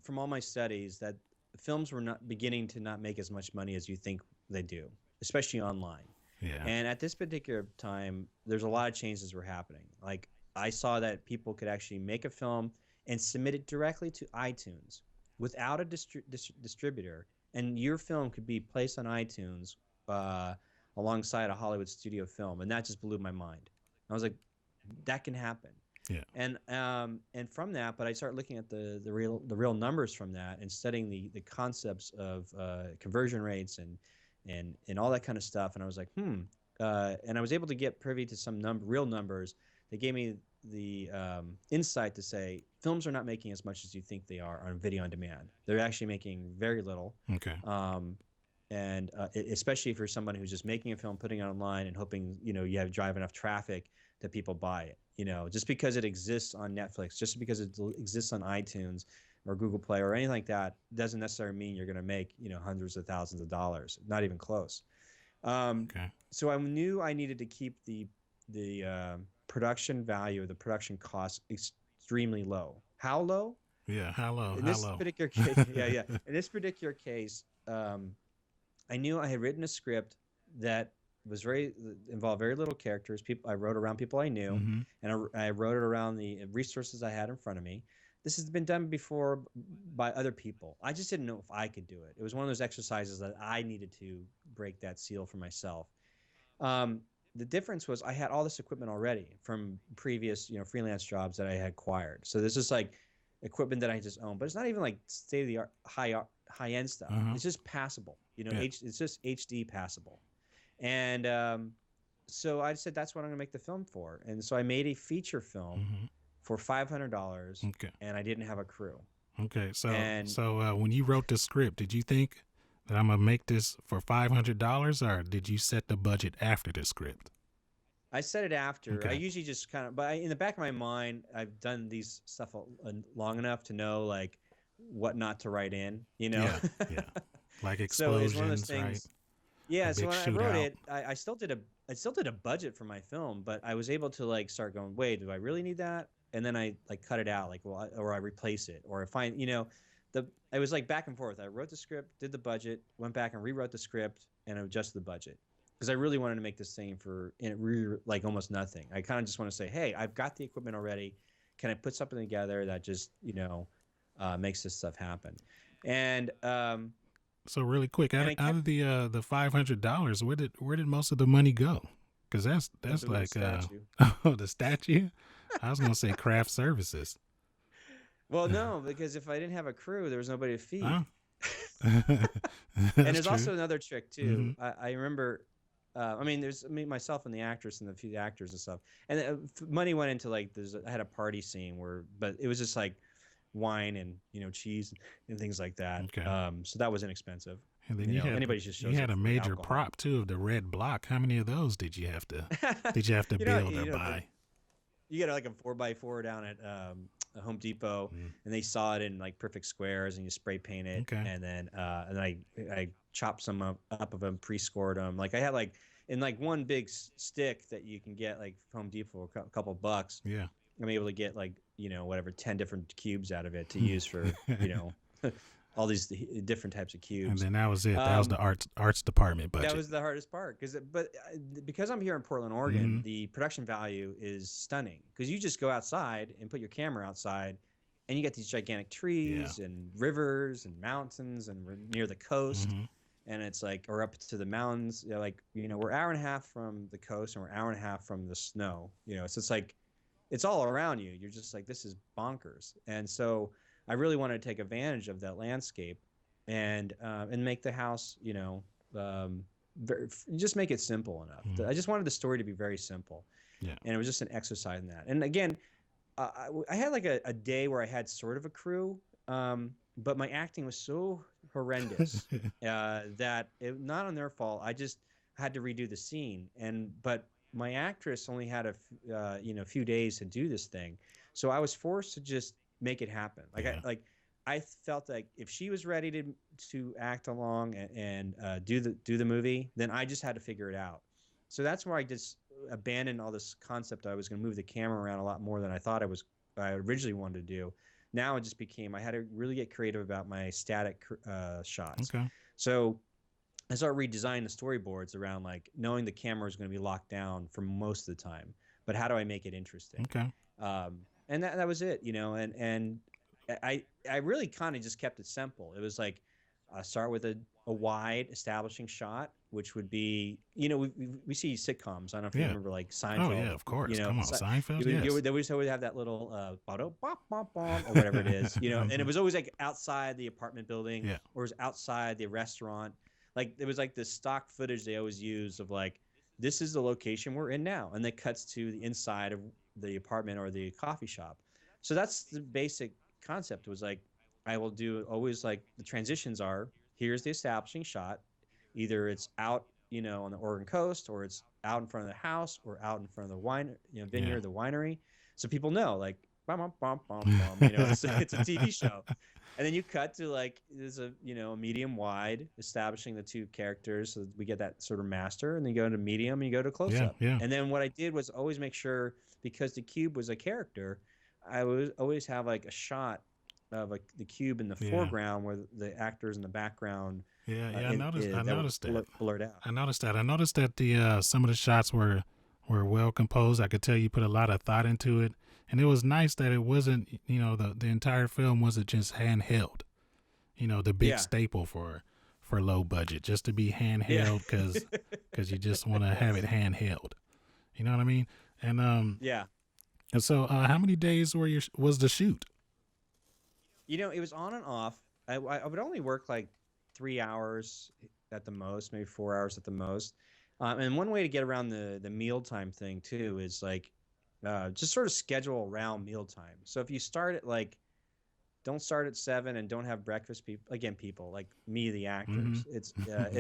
from all my studies that films were not beginning to not make as much money as you think they do, especially online. Yeah. And at this particular time, there's a lot of changes were happening. Like I saw that people could actually make a film and submit it directly to iTunes without a distributor, and your film could be placed on iTunes uh, alongside a Hollywood studio film, and that just blew my mind. I was like, that can happen. Yeah. And from that, but I started looking at the real numbers from that and studying the concepts of conversion rates and all that kind of stuff. And I was like, and I was able to get privy to some real numbers that gave me the insight to say films are not making as much as you think they are on video on demand. They're actually making very little. Okay. And especially if you're someone who's just making a film, putting it online, and hoping you have drive enough traffic that people buy it. Just because it exists on Netflix, just because it exists on iTunes or Google Play or anything like that, doesn't necessarily mean you're going to make hundreds of thousands of dollars. Not even close. Okay. So I knew I needed to keep the production value, the production cost extremely low. How low? Yeah. How low? In How this low? particular case, yeah. In this particular case, I knew I had written a script that was involved very little characters. I wrote around people I knew, Mm-hmm. and I wrote it around the resources I had in front of me. This has been done before by other people. I just didn't know if I could do it. It was one of those exercises that I needed to break that seal for myself. The difference was I had all this equipment already from previous, freelance jobs that I had acquired. So this is like equipment that I just own, but it's not even like state of the art, high end stuff. Uh-huh. It's just passable. Yeah. It's just HD passable. And so I said that's what I'm going to make the film for. And so I made a feature film Mm-hmm. for $500. Okay. And I didn't have a crew. Okay. So And- when you wrote the script, did you think that I'm gonna make this for $500, or did you set the budget after the script? I said it after. Okay. I usually just kind of, but in the back of my mind, I've done these stuff long enough to know like what not to write in. Yeah. Yeah. Like So explosions, it's one of those things. right? Yeah, A so big when I wrote shootout. it, I still did a budget for my film, but I was able to like start going, wait, do I really need that? And then I like cut it out, like, well, or I replace it, or I find, I was like back and forth. I wrote the script, did the budget, went back and rewrote the script, and adjusted the budget because I really wanted to make this thing for like almost nothing. I kind of just want to say, hey, I've got the equipment already. Can I put something together that just makes this stuff happen? And So really quick, And out, I out of the $500, where did most of the money go? Because that's the like statue. the statue. I was gonna say craft services. Well, no, because if I didn't have a crew, there was nobody to feed. Huh? And That's there's true. also another trick too. I remember, there's me, myself, and the actress and a few actors and stuff. And money went into like I had a party scene but it was just like wine and cheese and things like that. Okay. So that was inexpensive. And then You you know, had anybody just shows you up had a for the major alcohol. prop too of the red block. How many of those did you have to build or buy? You get like a 4x4 down at Home Depot, and they saw it in like perfect squares, and you spray paint it. Okay. And then I chopped some up of them, pre-scored them. Like I had like in like one big stick that you can get like Home Depot for a couple bucks. Yeah. I'm able to get like 10 different cubes out of it to use for all these different types of cubes. And then that was it. That was the arts department budget. That was the hardest part because I'm here in Portland, Oregon, the production value is stunning because you just go outside and put your camera outside, and you get these gigantic trees and rivers and mountains, and we're near the coast, and it's like, or up to the mountains. We're an hour and a half from the coast, and we're an hour and a half from the snow. So it's like it's all around you. You're just like, this is bonkers, and so I really wanted to take advantage of that landscape, and make the house, just make it simple enough. I just wanted the story to be very simple, and it was just an exercise in that. And again, I had like a day where I had sort of a crew, but my acting was so horrendous that not on their fault. I just had to redo the scene, but my actress only had a few days to do this thing, so I was forced to just make it happen. I felt like if she was ready to act along and do the movie, then I just had to figure it out. So that's where I just abandoned all this concept. I was going to move the camera around a lot more than I thought I originally wanted to do. Now it just became I had to really get creative about my static shots. Okay. So I started redesigning the storyboards around like knowing the camera is going to be locked down for most of the time, but how do I make it interesting? Okay. And that was it, and I really kind of just kept it simple. It was like start with a wide establishing shot, which would be, we see sitcoms. I don't know if you Yeah. remember like Oh yeah, Seinfeld, of course. Come on, Seinfeld. they always have that little or whatever it is, and it was always like outside the apartment building Yeah. or it was outside the restaurant. Like it was like the stock footage they always use of like, this is the location we're in now, and it cuts to the inside of the apartment or the coffee shop. So that's the basic concept. Was like, I will do always like the transitions are, here's the establishing shot, either it's out, on the Oregon coast, or it's out in front of the house, or out in front of the wine, vineyard, the winery, so people know like, bum, bum, bum, bum, it's a TV show. And then you cut to like, there's a medium wide establishing the two characters, so we get that sort of master, and then you go to medium and you go to close up. Yeah. And then what I did was always make sure, because the cube was a character, I would always have like a shot of like the cube in the foreground where the actors in the background. I noticed that. Blurred out. I noticed that the some of the shots were well composed. I could tell you put a lot of thought into it, and it was nice that it wasn't, the entire film wasn't just handheld. The big staple for low budget, just to be handheld because you just want to have it handheld. You know what I mean? And And so, how many days was the shoot? It was on and off. I would only work like 3 hours at the most, maybe 4 hours at the most. And one way to get around the mealtime thing too is like just sort of schedule around mealtime. So if you start at like, don't start at 7 and don't have breakfast. People like me, the actors. It's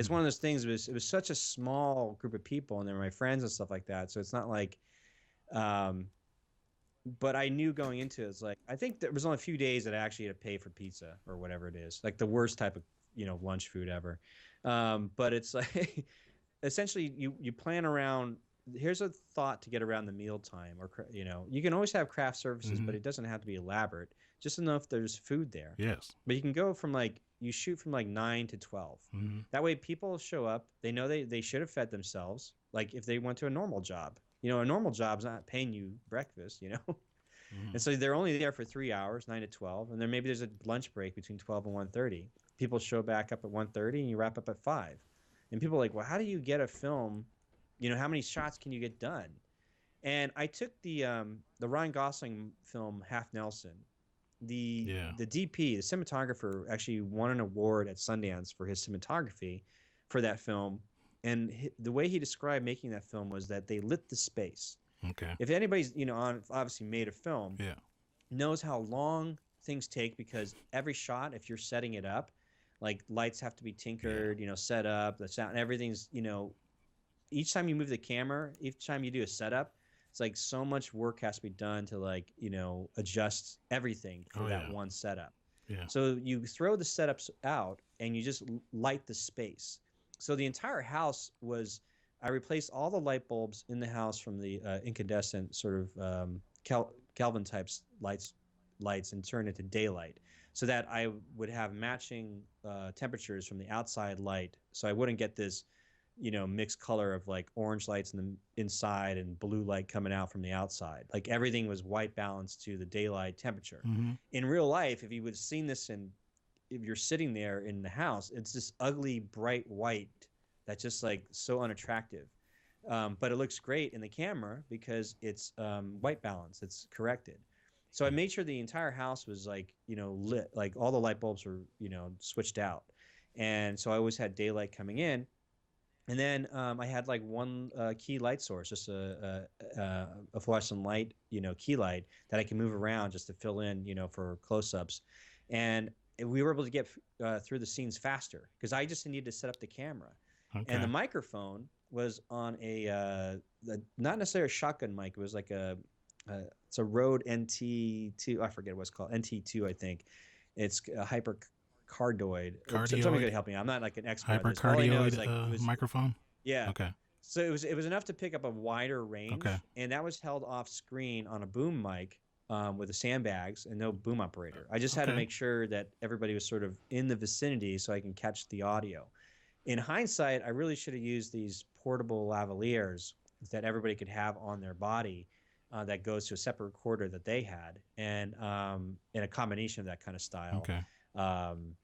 one of those things. It was such a small group of people, and they're my friends and stuff like that. So it's not like. But I knew going into it, it's like, I think there was only a few days that I actually had to pay for pizza or whatever it is, like the worst type of lunch food ever. But it's like essentially you plan around. Here's a thought to get around the mealtime, or you can always have craft services, but it doesn't have to be elaborate. Just enough there's food there. Yes. But you can go from like, you shoot from like 9 to 12. That way people show up, they know they should have fed themselves. Like if they went to a normal job. A normal job's not paying you breakfast, And so they're only there for 3 hours, 9 to 12, and then maybe there's a lunch break between 12 and 1:30. People show back up at 1:30, and you wrap up at 5. And people are like, well, how do you get a film? How many shots can you get done? And I took the Ryan Gosling film Half Nelson. The DP, the cinematographer, actually won an award at Sundance for his cinematography for that film. And the way he described making that film was that they lit the space. Okay. If anybody's, obviously made a film, knows how long things take, because every shot, if you're setting it up, like lights have to be tinkered, set up, the sound, everything's, each time you move the camera, each time you do a setup, it's like so much work has to be done to like, adjust everything for that one setup. Yeah. So you throw the setups out and you just light the space. So the entire house I replaced all the light bulbs in the house from the incandescent sort of Kelvin types lights and turned it to daylight, so that I would have matching temperatures from the outside light. So I wouldn't get this, mixed color of like orange lights in the inside and blue light coming out from the outside. Like everything was white balanced to the daylight temperature. In real life, if you would have seen this if you're sitting there in the house, it's this ugly bright white that's just like so unattractive. But it looks great in the camera because it's white balance, it's corrected. So I made sure the entire house was like, lit, like all the light bulbs were, switched out. And so I always had daylight coming in. And then I had like one key light source, just a fluorescent light, key light that I can move around just to fill in, for close-ups. And we were able to get through the scenes faster because I just needed to set up the camera. Okay. And the microphone was on a not necessarily a shotgun mic. It was like it's a Rode NT2. I forget what it's called. NT2, I think. It's a hypercardioid. Somebody could help me. I'm not like an expert. Hypercardioid microphone. Yeah. Okay. So it was enough to pick up a wider range. Okay. And that was held off screen on a boom mic with the sandbags and no boom operator. I just had to make sure that everybody was sort of in the vicinity so I can catch the audio. In hindsight, I really should have used these portable lavaliers that everybody could have on their body, that goes to a separate recorder that they had, and in a combination of that kind of style Okay.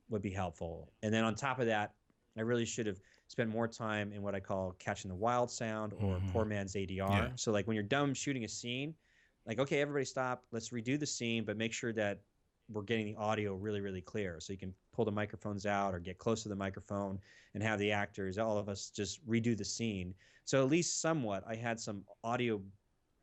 would be helpful. And then on top of that, I really should have spent more time in what I call catching the wild sound, or poor man's ADR. Yeah. So like when you're done shooting a scene, like, okay, everybody stop, let's redo the scene, but make sure that we're getting the audio really, really clear. So you can pull the microphones out or get close to the microphone and have the actors, all of us, just redo the scene. So at least somewhat, I had some audio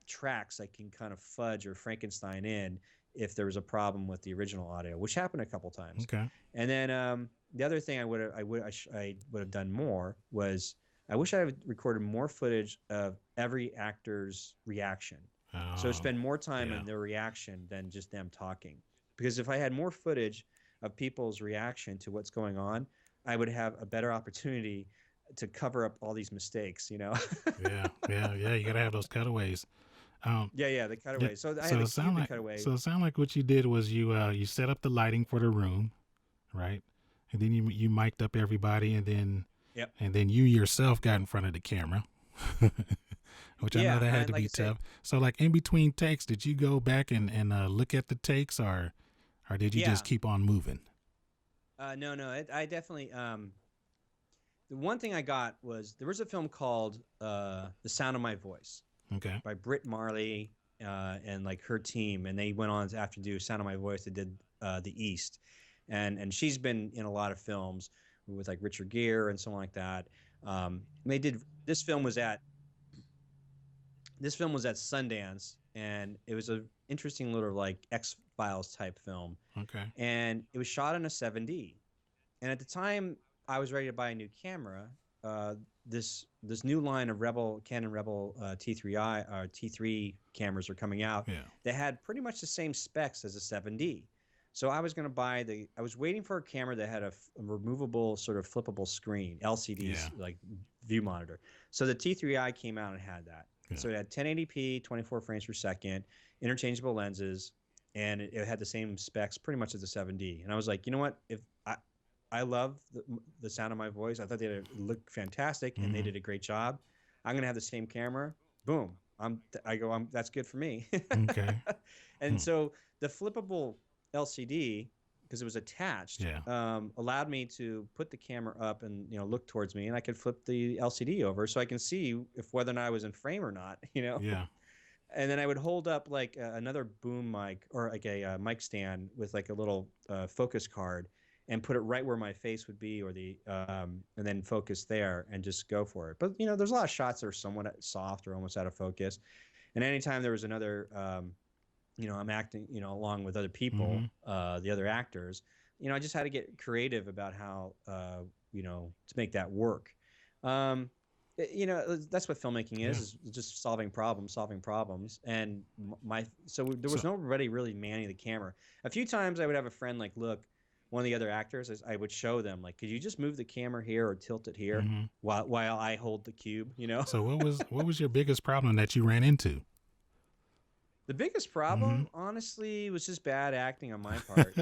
tracks I can kind of fudge or Frankenstein in if there was a problem with the original audio, which happened a couple times. Okay. And then the other thing I would have done more was, I wish I had recorded more footage of every actor's reaction. So spend more time on their reaction than just them talking. Because if I had more footage of people's reaction to what's going on, I would have a better opportunity to cover up all these mistakes, you know? yeah. You gotta have those cutaways. The cutaways. So I So had it a sound cute like cutaway. so it sound like what you did was you set up the lighting for the room, right? And then you mic'd up everybody, and then Yep. and then you yourself got in front of the camera, which I know that had to be tough. So like in between takes, did you go back and look at the takes, or did you just keep on moving? No. I definitely. The one thing I got was, there was a film called "The Sound of My Voice" Okay. by Britt Marley and like her team, and they went on to do "Sound of My Voice." They did The East, and she's been in a lot of films with like Richard Gere and something like that. They did this film was at Sundance, and it was an interesting little like X-Files type film. Okay. And it was shot on a 7D. And at the time I was ready to buy a new camera, this new line of Canon Rebel T3 cameras were coming out. Yeah. They had pretty much the same specs as a 7D. So I was going to buy I was waiting for a camera that had a removable sort of flippable screen, LCD, like view monitor. So the T3i came out and had that. Yeah. So it had 1080p, 24 frames per second, interchangeable lenses, and it had the same specs pretty much as the 7D. And I was like, you know what? If I love the sound of my voice. I thought they looked fantastic, and they did a great job. I'm going to have the same camera. Boom. That's good for me. Okay. And so the flippable LCD, because it was attached, allowed me to put the camera up and look towards me, and I could flip the LCD over so I can see whether or not I was in frame or not. Yeah. And then I would hold up like another boom mic, or like a mic stand with like a little focus card, and put it right where my face would be, or and then focus there and just go for it. But there's a lot of shots that are somewhat soft or almost out of focus. And anytime there was another I'm acting, along with other people, the other actors, I just had to get creative about how, to make that work. That's what filmmaking is just solving problems. And so there was nobody really manning the camera. A few times I would have a friend like, look, one of the other actors, I would show them, like, could you just move the camera here or tilt it here while I hold the cube, So what was your biggest problem that you ran into? The biggest problem, honestly, was just bad acting on my part.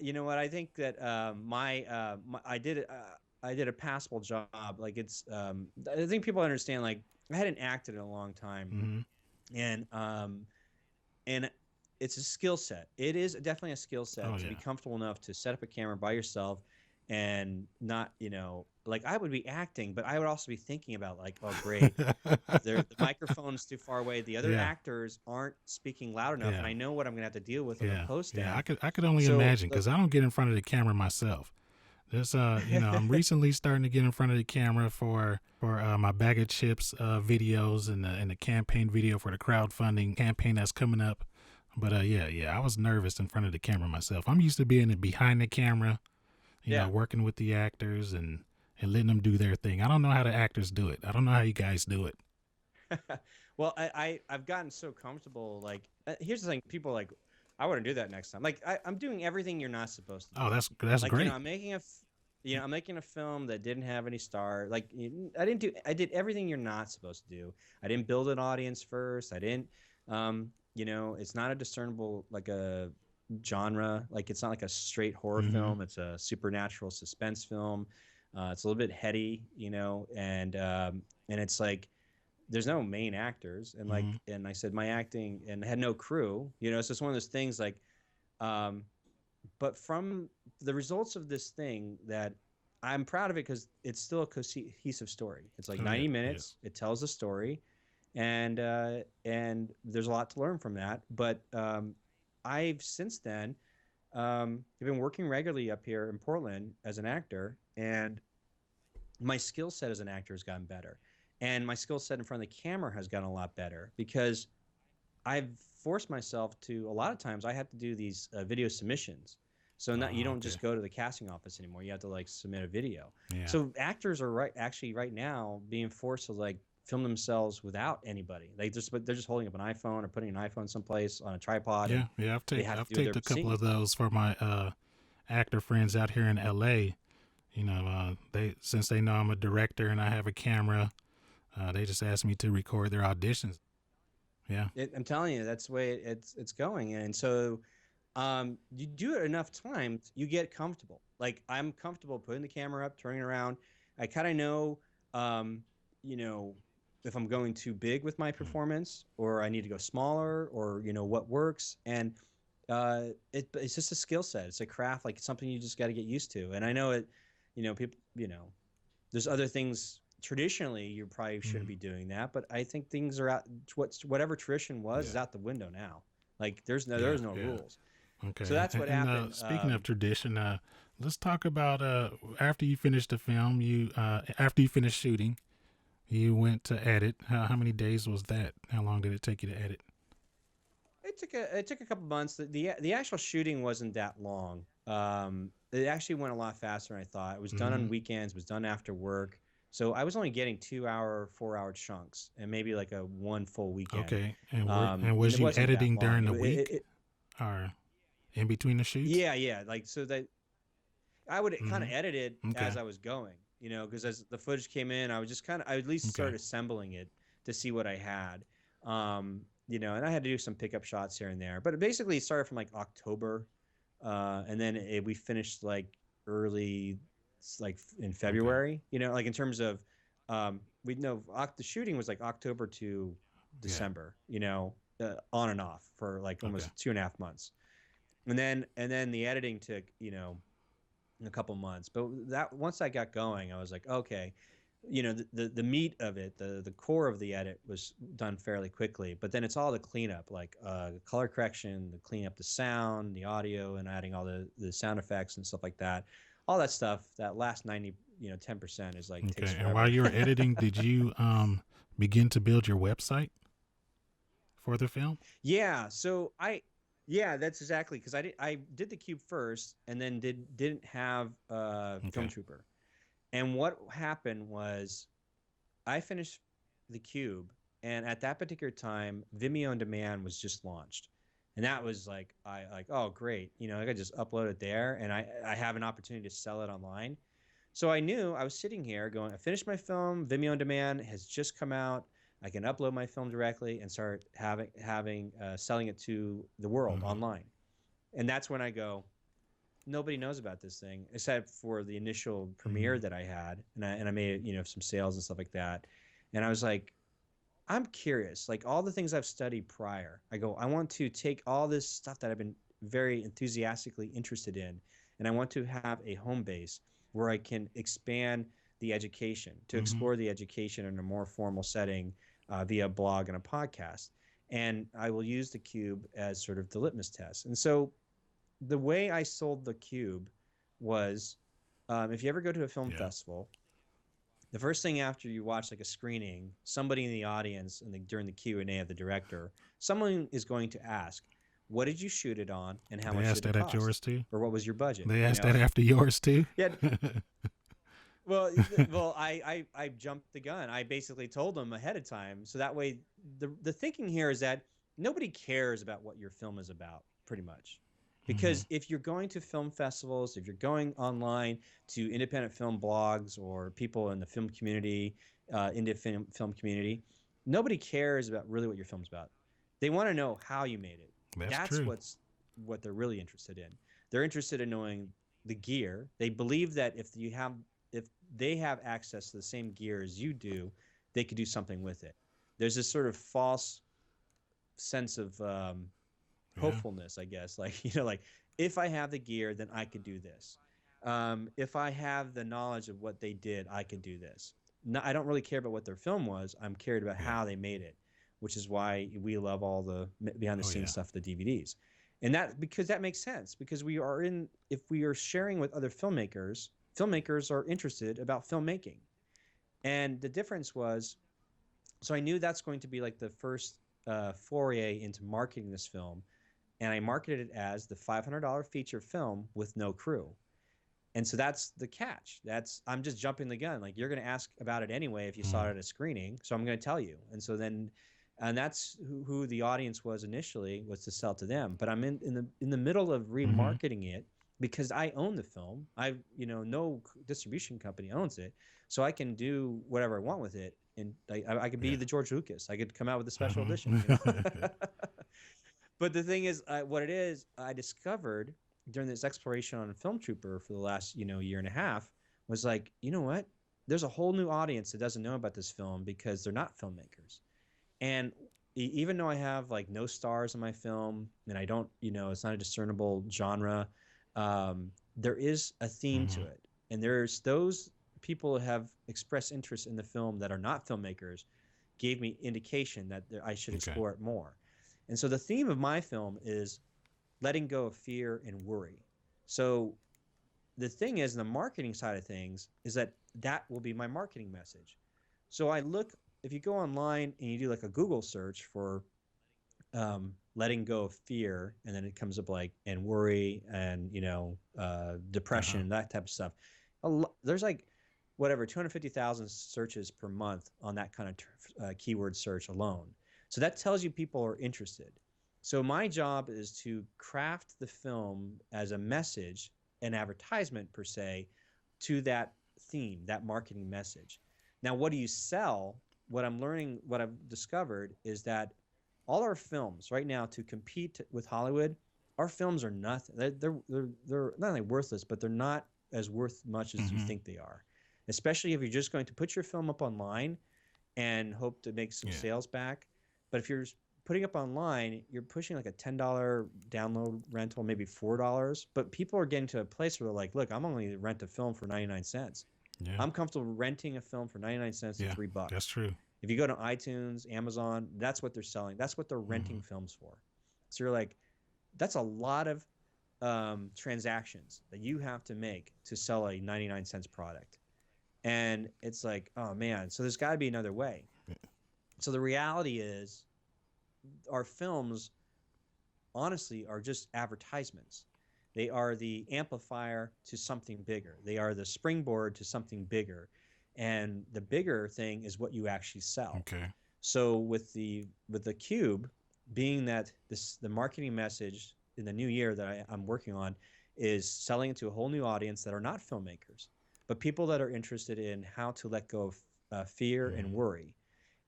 You know what? I think that I did a passable job. Like I think people understand. Like I hadn't acted in a long time, and it's a skill set. It is definitely a skill set to be comfortable enough to set up a camera by yourself, and not like I would be acting, but I would also be thinking about like, oh great, the microphone's too far away. The other actors aren't speaking loud enough, and I know what I'm gonna have to deal with on the post. Yeah, I could only imagine, because I don't get in front of the camera myself. There's I'm recently starting to get in front of the camera for my Bag of Chips videos and the campaign video for the crowdfunding campaign that's coming up. But I was nervous in front of the camera myself. I'm used to being behind the camera, working with the actors and letting them do their thing. I don't know how the actors do it. I don't know how you guys do it. Well, I've gotten so comfortable. Like, here's the thing: people are like, I wouldn't do that next time. Like, I'm doing everything you're not supposed to do. Oh, that's like, great. I'm making a film that didn't have any star. Like, I did everything you're not supposed to do. I didn't build an audience first. I didn't, it's not a discernible, like a genre. Like it's not like a straight horror film. It's a supernatural suspense film. It's a little bit heady, and it's like there's no main actors, and I said my acting and had no crew. So it's one of those things like, um, but from the results of this thing that I'm proud of it because it's still a cohesive story. It's like 90 minutes. It tells a story, and there's a lot to learn from that. But I've since then I've been working regularly up here in Portland as an actor, and my skill set as an actor has gotten better, and my skill set in front of the camera has gotten a lot better because I've forced myself to. A lot of times I have to do these video submissions. So not you don't just go to the casting office anymore. You have to like submit a video. Yeah. So actors are right now being forced to like film themselves without anybody. They're just holding up an iPhone or putting an iPhone someplace on a tripod. Yeah. I've taken a couple of those for my actor friends out here in LA. Since they know I'm a director and I have a camera, they just asked me to record their auditions. Yeah. I'm telling you, that's the way it's going. And so you do it enough times, you get comfortable. Like I'm comfortable putting the camera up, turning around. I kind of know, if I'm going too big with my performance or I need to go smaller or, what works. And it's just a skill set. It's a craft, like it's something you just got to get used to. And I know it, people, there's other things traditionally you probably shouldn't be doing that, but I think things are out. Whatever tradition was is out the window now. Like there's no rules. Okay. So that's what happened. Speaking of tradition, let's talk about after you finished the film. After you finished shooting, you went to edit. How many days was that? How long did it take you to edit? It took a couple months. The actual shooting wasn't that long. It actually went a lot faster than I thought. It was done on weekends. Was done after work. So I was only getting 2-hour, 4-hour chunks, and maybe like a one full weekend. Okay, and was you editing during the week, or in between the shoots? Yeah. Like so that I would kind of edit it as I was going, because as the footage came in, I would just I at least start assembling it to see what I had, and I had to do some pickup shots here and there. But it basically started from like October, and then we finished like early. Like in February, like in terms of, we know the shooting was like October to December, on and off for like almost 2.5 months, and then the editing took a couple months. But that once I got going, I was like, okay, the meat of it, the core of the edit was done fairly quickly. But then it's all the cleanup, like color correction, the clean up the sound, the audio, and adding all the sound effects and stuff like that. All that stuff, that last 10% is like takes forever. And while you were editing, did you begin to build your website for the film? Yeah, so that's exactly, because I did the Cube first, and then didn't have Film Trooper. And what happened was, I finished the Cube, and at that particular time, Vimeo on Demand was just launched. And that was like, oh, great. I could just upload it there, and I have an opportunity to sell it online. So I knew I was sitting here going, I finished my film. Vimeo on Demand has just come out. I can upload my film directly and start selling it to the world online. And that's when I go, nobody knows about this thing except for the initial premiere that I had. And I made, some sales and stuff like that. And I was like, I'm curious, like all the things I've studied prior. I go, I want to take all this stuff that I've been very enthusiastically interested in, and I want to have a home base where I can expand the education, to explore the education in a more formal setting via a blog and a podcast. And I will use the Cube as sort of the litmus test. And so the way I sold the Cube was, if you ever go to a film festival, the first thing after you watch like a screening, somebody in the audience during the Q&A of the director, someone is going to ask, what did you shoot it on, and how much did it cost? They asked that at yours too? Or what was your budget? They asked that after yours too? Yeah. Well, I jumped the gun. I basically told them ahead of time. So that way, the thinking here is that nobody cares about what your film is about, pretty much. Because if you're going to film festivals, if you're going online to independent film blogs or people in the film community, indie film community, nobody cares about really what your film's about. They want to know how you made it. That's true. what they're really interested in. They're interested in knowing the gear. They believe that if they have access to the same gear as you do, they could do something with it. There's this sort of false sense of Yeah. hopefulness, I guess. Like, like if I have the gear, then I could do this. If I have the knowledge of what they did, I could do this. No, I don't really care about what their film was. I'm cared about Yeah. how they made it, which is why we love all the behind the Oh, scenes yeah. stuff, the DVDs. And because that makes sense, because if we are sharing with other filmmakers are interested about filmmaking. And the difference was, so I knew that's going to be like the first foray into marketing this film. And I marketed it as the $500 feature film with no crew. And so that's the catch. I'm just jumping the gun. Like, you're going to ask about it anyway if you saw it at a screening. So I'm going to tell you. And so then, and that's who the audience was initially, was to sell to them. But I'm in the middle of remarketing it because I own the film. No distribution company owns it, so I can do whatever I want with it. And I could be the George Lucas. I could come out with a special edition. But the thing is, what it is, I discovered during this exploration on Film Trooper for the last year and a half, was like, you know what? There's a whole new audience that doesn't know about this film because they're not filmmakers. And even though I have like no stars in my film, and I don't, it's not a discernible genre, there is a theme to it. And there's those people who have expressed interest in the film that are not filmmakers, gave me indication that I should explore it more. And so the theme of my film is letting go of fear and worry. So the thing is, the marketing side of things is that will be my marketing message. So if you go online and you do like a Google search for letting go of fear, and then it comes up like, and worry, and depression, that type of stuff. There's like whatever 250,000 searches per month on that kind of keyword search alone. So that tells you people are interested. So my job is to craft the film as a message, an advertisement per se, to that theme, that marketing message. Now, what do you sell? What I'm learning, what I've discovered is that all our films right now, to compete with Hollywood, our films are nothing. They're not only worthless, but they're not as worth much as you think they are. Especially if you're just going to put your film up online and hope to make some sales back. But if you're putting up online, you're pushing like a $10 download rental, maybe $4. But people are getting to a place where they're like, look, I'm only going to rent a film for 99 cents. Yeah. I'm comfortable renting a film for 99 cents to $3. That's true. If you go to iTunes, Amazon, that's what they're selling. That's what they're renting films for. So you're like, that's a lot of transactions that you have to make to sell a 99 cents product. And it's like, oh man, so there's got to be another way. So the reality is, our films, honestly, are just advertisements. They are the amplifier to something bigger. They are the springboard to something bigger. And the bigger thing is what you actually sell. Okay. So with the Cube, being that the marketing message in the new year that I'm working on is selling it to a whole new audience that are not filmmakers, but people that are interested in how to let go of fear and worry.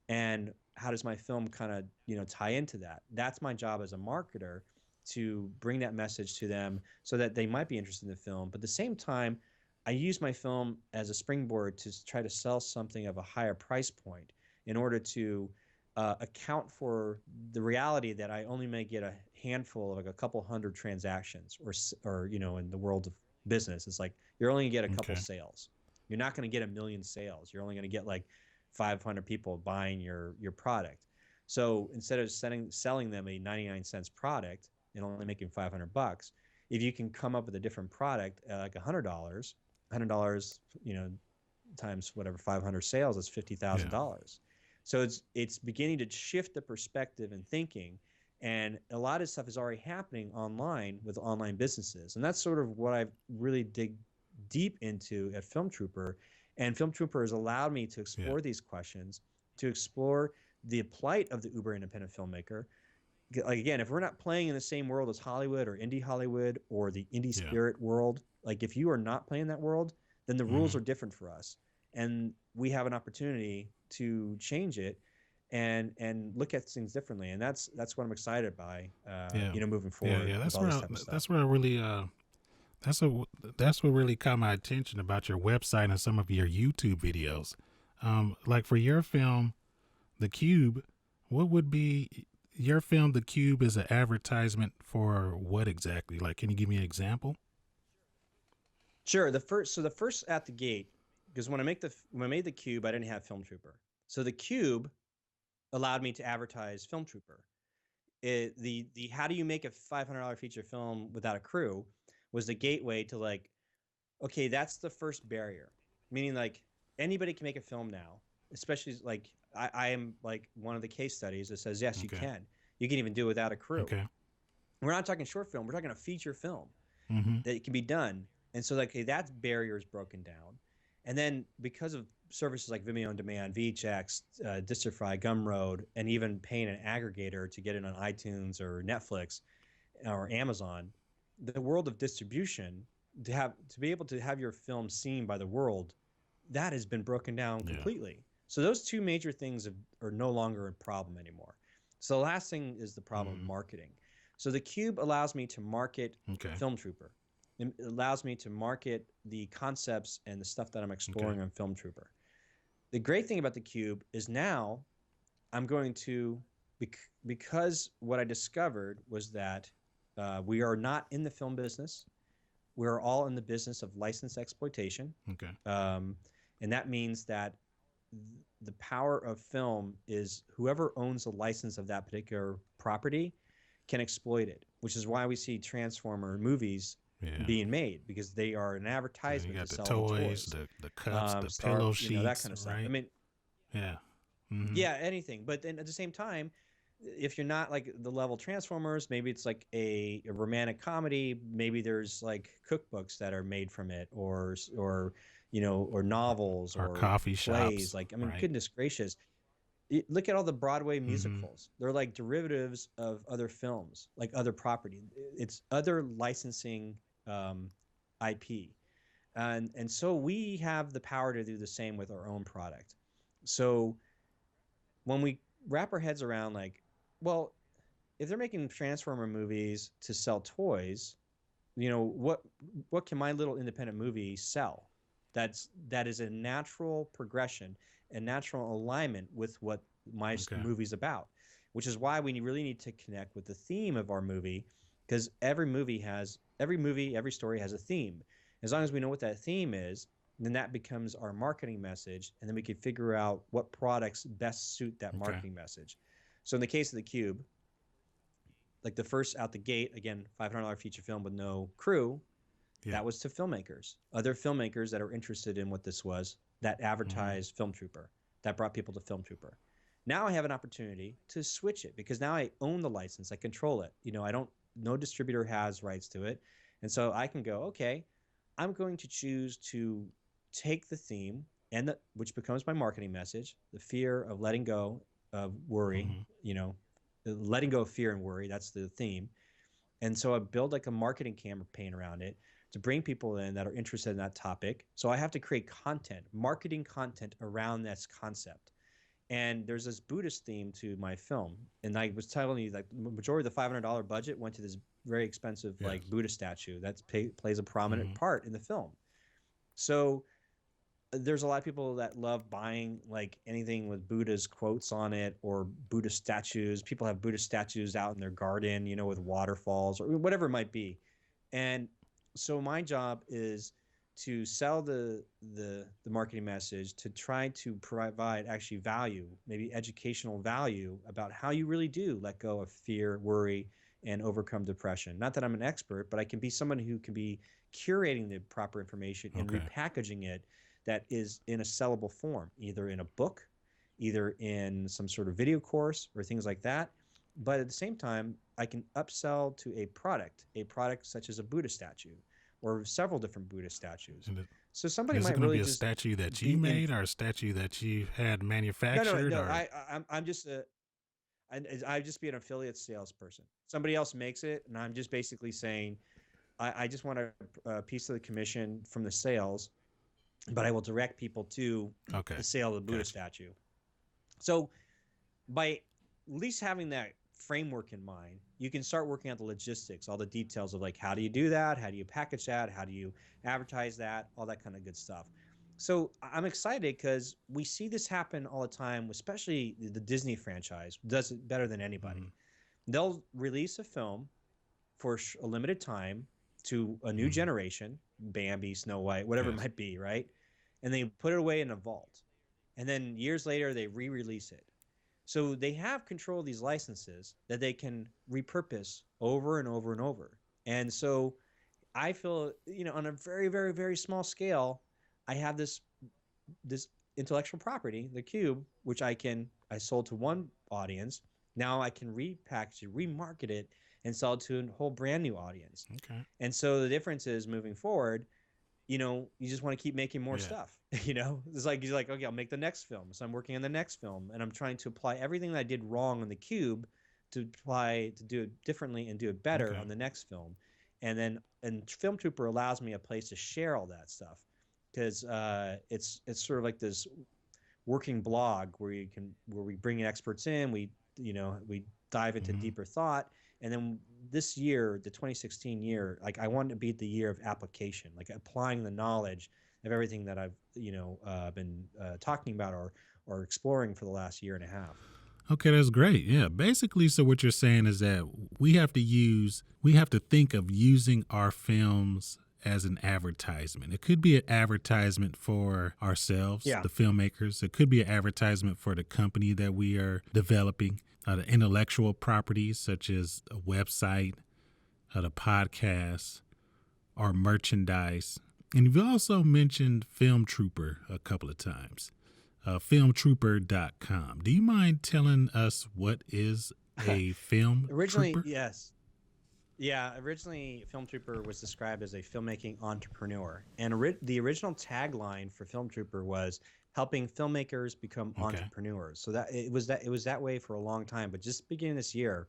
And how does my film kind of tie into that? That's my job as a marketer, to bring that message to them so that they might be interested in the film. But at the same time, I use my film as a springboard to try to sell something of a higher price point in order to account for the reality that I only may get a handful of like a couple hundred transactions, or in the world of business, it's like you're only gonna get a couple sales. You're not going to get 1 million sales. You're only going to get like 500 people buying your product. So instead of selling them a 99 cents product and only making $500, if you can come up with a different product, like $100, times whatever 500 sales, is $50,000. So it's beginning to shift the perspective and thinking, and a lot of stuff is already happening online with online businesses, and that's sort of what I've really dig deep into at Film Trooper. And Film Trooper has allowed me to explore these questions, to explore the plight of the uber independent filmmaker. Like, again, if we're not playing in the same world as Hollywood or indie Hollywood or the indie spirit world, like if you are not playing that world, then the rules are different for us. And we have an opportunity to change it. and look at things differently. And that's what I'm excited by, Yeah. moving Yeah, forward yeah. with all this type of stuff. That's where I really that's what really caught my attention about your website and some of your YouTube videos. Like for your film, The Cube, what would be your film? The Cube is an advertisement for what exactly? Like, can you give me an example? Sure. The first at the gate, because when I made the Cube, I didn't have Film Trooper. So the Cube allowed me to advertise Film Trooper. The how do you make a $500 feature film without a crew was the gateway to, like, okay, that's the first barrier. Meaning, like, anybody can make a film now, especially, like, I am like one of the case studies that says yes, you Okay. can. You can even do it without a crew. Okay. We're not talking short film. We're talking a feature film Mm-hmm. that it can be done. And so, like, okay, that barrier is broken down. And then because of services like Vimeo on Demand, VHX, Distify, Gumroad, and even paying an aggregator to get it on iTunes or Netflix or Amazon, the world of distribution, to be able to have your film seen by the world, that has been broken down Yeah. completely. So those two major things are no longer a problem anymore. So the last thing is the problem of marketing. So the Cube allows me to market Okay. Film Trooper. It allows me to market the concepts and the stuff that I'm exploring on Film Trooper. The great thing about the Cube is now I'm going to, because what I discovered was that we are not in the film business. We're all in the business of license exploitation. Okay. And that means that the power of film is whoever owns the license of that particular property can exploit it, which is why we see Transformer movies being made, because they are an advertisement. You got to the sell toys, the the cups, the Star, pillow sheets, that kind of stuff. right? I mean, Yeah. Mm-hmm. yeah, anything. But then at the same time, if you're not like the level Transformers, maybe it's like a romantic comedy. Maybe there's like cookbooks that are made from it, or or novels Or or coffee plays. shops, Like, I mean, right? goodness gracious, look at all the Broadway Mm-hmm. musicals. They're like derivatives of other films, like other property. It's other licensing IP, and so we have the power to do the same with our own product. So when we wrap our heads around, like, well, if they're making Transformer movies to sell toys, what can my little independent movie sell? That is a natural progression and natural alignment with what my Okay. movie's about, which is why we really need to connect with the theme of our movie, because every story has a theme. As long as we know what that theme is, then that becomes our marketing message, and then we can figure out what products best suit that Okay. marketing message. So in the case of the Cube, like the first out the gate, again, $500 feature film with no crew, Yeah. that was to filmmakers, other filmmakers that are interested in what this was, that advertised Film Trooper, that brought people to Film Trooper. Now I have an opportunity to switch it, because now I own the license, I control it. No distributor has rights to it. And so I can go, okay, I'm going to choose to take the theme, which becomes my marketing message, the fear of letting go of worry, letting go of fear and worry, that's the theme. And so I build like a marketing campaign around it to bring people in that are interested in that topic. So I have to create content, marketing content around this concept. And there's this Buddhist theme to my film. And I was telling you, like, the majority of the $500 budget went to this very expensive, like, Buddha statue that plays a prominent part in the film. So there's a lot of people that love buying like anything with Buddha's quotes on it, or Buddha statues. People have Buddha statues out in their garden, with waterfalls or whatever it might be. And so my job is to sell the marketing message, to try to provide actually value, maybe educational value, about how you really do let go of fear, worry, and overcome depression. Not that I'm an expert, but I can be someone who can be curating the proper information and repackaging it that is in a sellable form, either in a book, either in some sort of video course or things like that. But at the same time, I can upsell to a product such as a Buddha statue or several different Buddha statues. So somebody might really be a just statue that you made, or a statue that you had manufactured? No. Or... I'm just I just be an affiliate salesperson. Somebody else makes it, and I'm just basically saying, I just want a piece of the commission from the sales, but I will direct people to the sale of the Buddha statue. So by at least having that framework in mind, you can start working out the logistics, all the details of like how do you do that, how do you package that, how do you advertise that, all that kind of good stuff. So I'm excited because we see this happen all the time, especially the Disney franchise does it better than anybody. They'll release a film for a limited time to a new generation, Bambi, Snow White, whatever it might be, right? And they put it away in a vault. And then years later, they re-release it. So they have control of these licenses that they can repurpose over and over and over. And so I feel, on a very, very, very small scale, I have this intellectual property, the cube, which I sold to one audience. Now I can repackage it, remarket it, and sell it to a whole brand new audience. Okay. And so the difference is moving forward, you just want to keep making more stuff. It's like you're like, okay, I'll make the next film. So I'm working on the next film, and I'm trying to apply everything that I did wrong on the cube to do it differently and do it better on the next film. And Film Trooper allows me a place to share all that stuff because it's sort of like this working blog where we bring in experts in, we dive into deeper thought. And then this year, the 2016 year, like I want to be the year of application, like applying the knowledge of everything that I've been talking about or exploring for the last year and a half. Okay, that's great. Yeah, basically, so what you're saying is that we have to think of using our films as an advertisement. It could be an advertisement for ourselves, the filmmakers. It could be an advertisement for the company that we are developing, the intellectual properties such as a website, the podcast, or merchandise. And you've also mentioned Film Trooper a couple of times, filmtrooper.com. Do you mind telling us what is a film Originally, trooper? yes. Yeah, originally Film Trooper was described as a filmmaking entrepreneur. And the original tagline for Film Trooper was helping filmmakers become entrepreneurs. So that it was that way for a long time, but just beginning this year,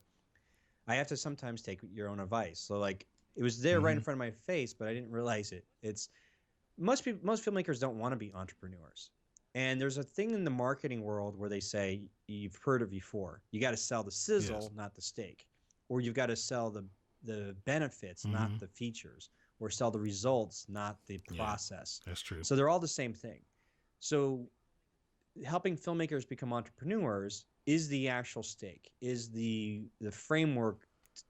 I have to sometimes take your own advice. So like it was there right in front of my face, but I didn't realize it. It's most filmmakers don't want to be entrepreneurs. And there's a thing in the marketing world where they say, you've heard it before, you got to sell the sizzle, not the steak. Or you've got to sell the benefits, not the features, or sell the results, not the process. That's true. So they're all the same thing. So helping filmmakers become entrepreneurs is the actual stake, is the framework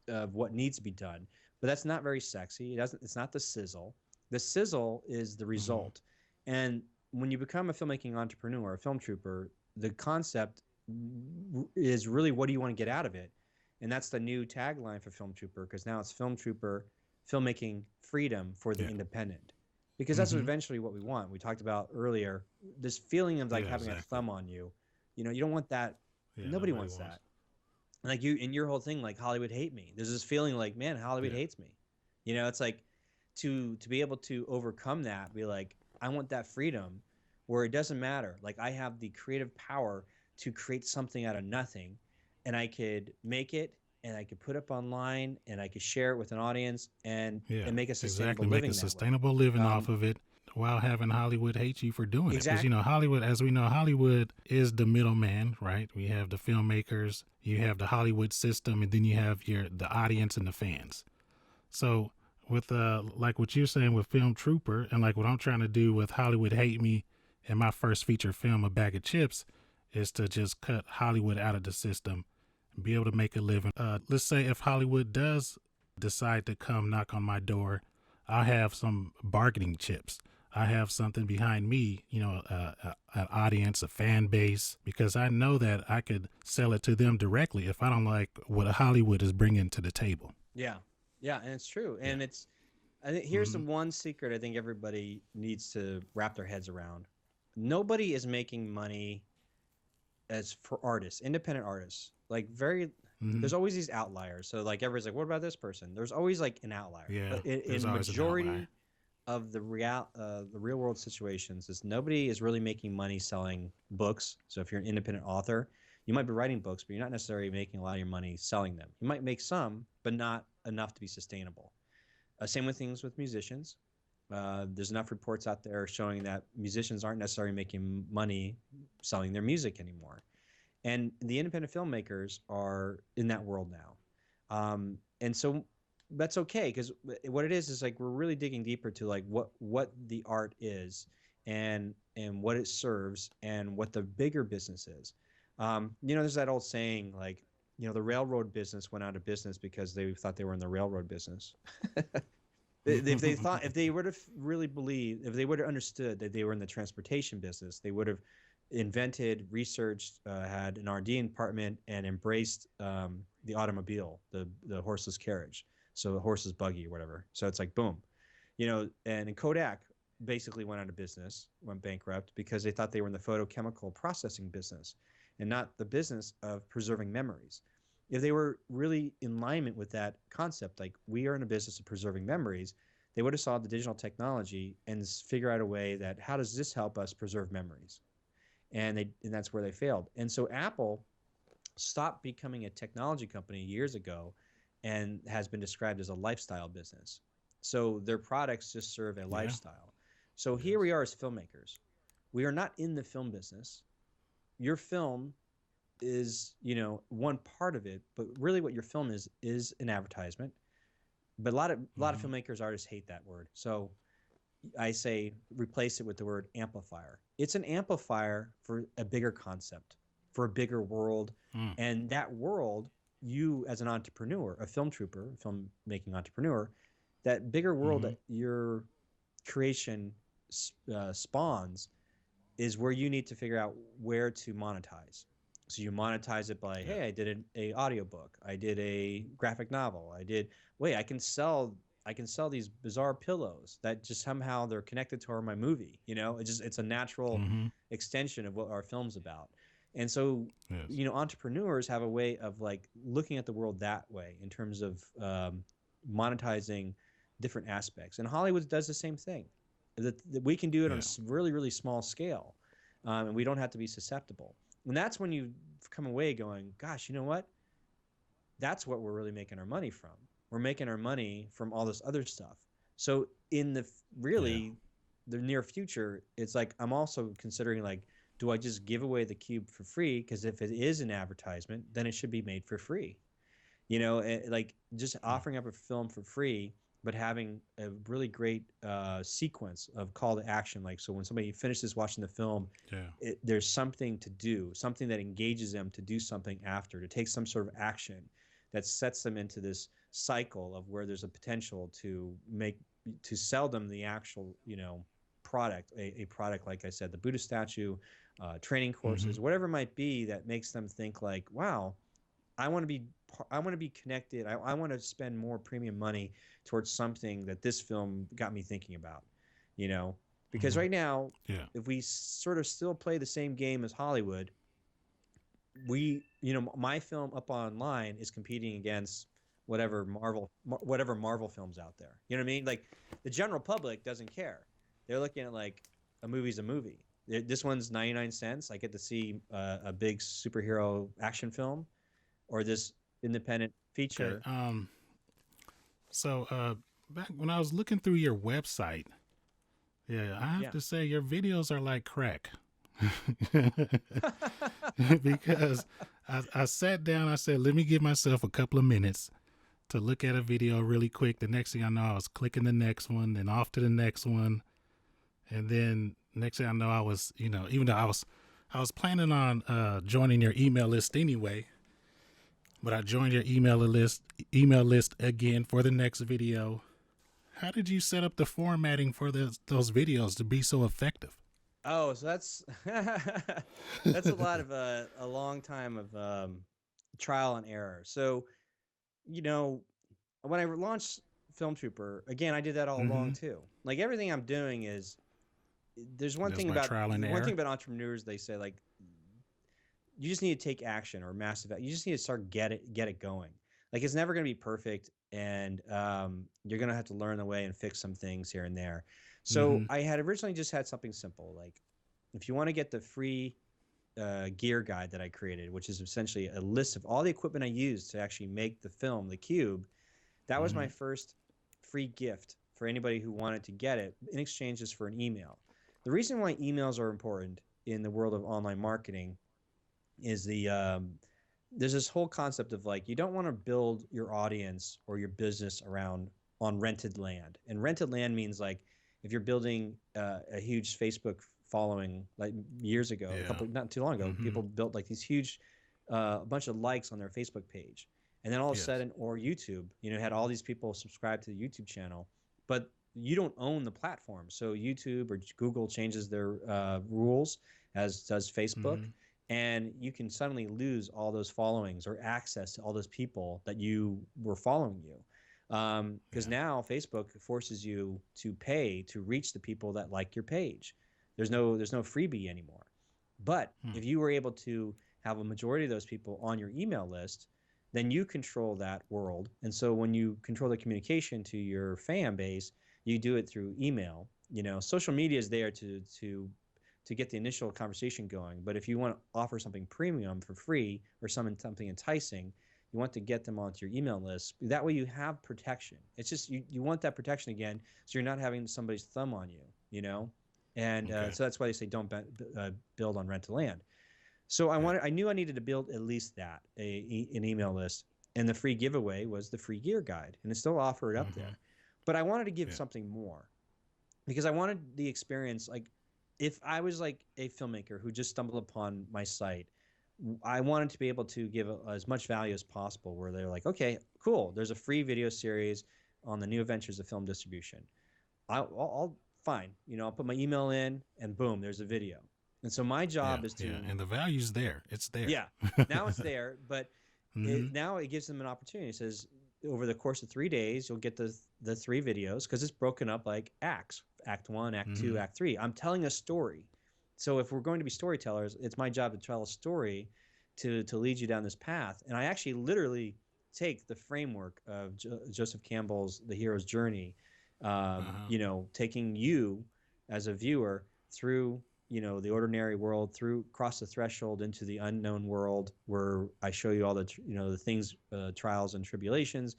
of what needs to be done. But that's not very sexy. It's not the sizzle. The sizzle is the result. And when you become a filmmaking entrepreneur, a film trooper, the concept is really what do you want to get out of it? And that's the new tagline for Film Trooper, because now it's Film Trooper, filmmaking freedom for the independent. Because that's eventually what we want. We talked about earlier, this feeling of like having a thumb on you. You don't want that. Nobody wants that. Like you, in your whole thing, like Hollywood hate me. There's this feeling like, man, Hollywood hates me. It's like to be able to overcome that, be like, I want that freedom where it doesn't matter. Like I have the creative power to create something out of nothing, and I could make it, and I could put it up online, and I could share it with an audience, and make a sustainable living. Make a sustainable living off of it, while having Hollywood hate you for doing it. Because Hollywood, as we know, Hollywood is the middleman, right? We have the filmmakers, you have the Hollywood system, and then you have the audience and the fans. So with like what you're saying with Film Trooper, and like what I'm trying to do with Hollywood Hate Me and my first feature film, A Bag of Chips, is to just cut Hollywood out of the system and be able to make a living. Let's say if Hollywood does decide to come knock on my door, I'll have some bargaining chips. I have something behind me, an audience, a fan base, because I know that I could sell it to them directly if I don't like what Hollywood is bringing to the table. Yeah, and it's true. And I think here's the one secret I think everybody needs to wrap their heads around. Nobody is making money as for artists, independent artists. Like there's always these outliers. So like everybody's like, what about this person? There's always like an outlier. Yeah, but in majority of the real world situations, is nobody is really making money selling books. So if you're an independent author, you might be writing books, but you're not necessarily making a lot of your money selling them. You might make some, but not enough to be sustainable. Same with things with musicians. There's enough reports out there showing that musicians aren't necessarily making money selling their music anymore. And the independent filmmakers are in that world now. And so that's okay, because what it is like we're really digging deeper to like what the art is, and what it serves, and what the bigger business is. There's that old saying like, the railroad business went out of business because they thought they were in the railroad business. If they would have really believed, if they would have understood that they were in the transportation business, they would have invented, researched, had an R&D department, and embraced the automobile, the horseless carriage, so the horseless buggy or whatever. So it's like boom, and Kodak basically went out of business, went bankrupt, because they thought they were in the photochemical processing business and not the business of preserving memories. If they were really in alignment with that concept, like we are in a business of preserving memories, they would have saw the digital technology and figure out a way that how does this help us preserve memories? And that's where they failed. And so Apple stopped becoming a technology company years ago and has been described as a lifestyle business. So their products just serve a Yeah. lifestyle. So Yes. here we are as filmmakers. We are not in the film business. Your film is, one part of it, but really what your film is an advertisement. But a lot of Hmm. filmmakers, artists hate that word. So I say replace it with the word amplifier. It's an amplifier for a bigger concept, for a bigger world. Mm. And that world, you as an entrepreneur, a film trooper, a filmmaking entrepreneur, that bigger world Hmm. that your creation spawns is where you need to figure out where to monetize. So you monetize it by, Yeah. hey, I did a audiobook, I did a graphic novel, wait, I can sell these bizarre pillows that just somehow they're connected to my movie. It's a natural Hmm. extension of what our film's about. And so, Yes. entrepreneurs have a way of like looking at the world that way in terms of monetizing different aspects. And Hollywood does the same thing. That we can do it on Yeah. a really, really small scale, and we don't have to be susceptible. And that's when you come away going, gosh, you know what? That's what we're really making our money from. We're making our money from all this other stuff. So in the Yeah. really the near future, it's like I'm also considering like, do I just give away the cube for free? Because if it is an advertisement, then it should be made for free. Like just Mm. offering up a film for free, but having a really great sequence of call to action. Like, so when somebody finishes watching the film, Yeah. there's something to do, something that engages them to do something after, to take some sort of action that sets them into this cycle of where there's a potential to sell them the actual, product, a product, like I said, the Buddha statue, training Hmm. courses, whatever it might be, that makes them think like, wow, I want to be I want to be connected. I want to spend more premium money towards something that this film got me thinking about, you know, because Hmm. right now, Yeah. if we sort of still play the same game as Hollywood, my film up online is competing against whatever Marvel films out there. You know what I mean? Like the general public doesn't care. They're looking at like a movie's a movie. This one's 99 cents. I get to see a big superhero action film, or this independent Okay. feature. So back when I was looking through your website, yeah, I have Yeah. to say your videos are like crack. Because I sat down, I said, let me give myself a couple of minutes to look at a video really quick. The next thing I know, I was clicking the next one, then off to the next one. And then next thing I know, I was, even though I was planning on joining your email list anyway, but I joined your email list again for the next video. How did you set up the formatting for those videos to be so effective? Oh, so that's that's a lot of a long time of trial and error. So, you know, when I launched Film Trooper, again, I did that all along Mm-hmm. too. Like everything I'm doing is there's one Just thing by about trial and one thing error. about entrepreneurs. They say like you just need to take action or massive. You just need to start get it going. Like it's never going to be perfect, and you're going to have to learn the way and fix some things here and there. So Mm-hmm. I had originally just had something simple, like if you want to get the free gear guide that I created, which is essentially a list of all the equipment I used to actually make the film, the Cube. That was Mm-hmm. my first free gift for anybody who wanted to get it in exchange just for an email. The reason why emails are important in the world of online marketing is there's this whole concept of like you don't want to build your audience or your business around on rented land. And rented land means like if you're building a huge Facebook following, like years ago, a Yeah. couple not too long ago, Mm-hmm. people built like these huge a bunch of likes on their Facebook page, and then all of a Yes. sudden, or YouTube, had all these people subscribe to the YouTube channel, but you don't own the platform. So YouTube or Google changes their rules, as does Facebook, Mm-hmm. and you can suddenly lose all those followings or access to all those people that you were following you. Because Yeah. now Facebook forces you to pay to reach the people that like your page. There's no freebie anymore. But Hmm. if you were able to have a majority of those people on your email list, then you control that world. And so when you control the communication to your fan base, you do it through email. Social media is there to get the initial conversation going. But if you want to offer something premium for free or something enticing, you want to get them onto your email list. That way you have protection. It's just you want that protection again, so you're not having somebody's thumb on you. And Okay. so that's why they say don't build on rental land. So Yeah. I knew I needed to build at least that an email list, and the free giveaway was the free gear guide, and it's still offered up Mm-hmm. there. But I wanted to give Yeah. something more because I wanted the experience. Like, if I was like a filmmaker who just stumbled upon my site, I wanted to be able to give as much value as possible. Where they're like, okay, cool. There's a free video series on the new adventures of film distribution. I'll fine. I'll put my email in, and boom, there's a video. And so my Yeah. job is Yeah. to, And the value's there. It's there. yeah, now it's there, but Mm-hmm. now it gives them an opportunity. It says over the course of 3 days, you'll get the three videos because it's broken up like acts: Act One, Act Mm-hmm. Two, Act Three. I'm telling a story. So if we're going to be storytellers, it's my job to tell a story to lead you down this path. And I actually literally take the framework of Joseph Campbell's The Hero's Journey, Uh-huh. taking you as a viewer through the ordinary world, through cross the threshold into the unknown world, where I show you all the the things, trials and tribulations,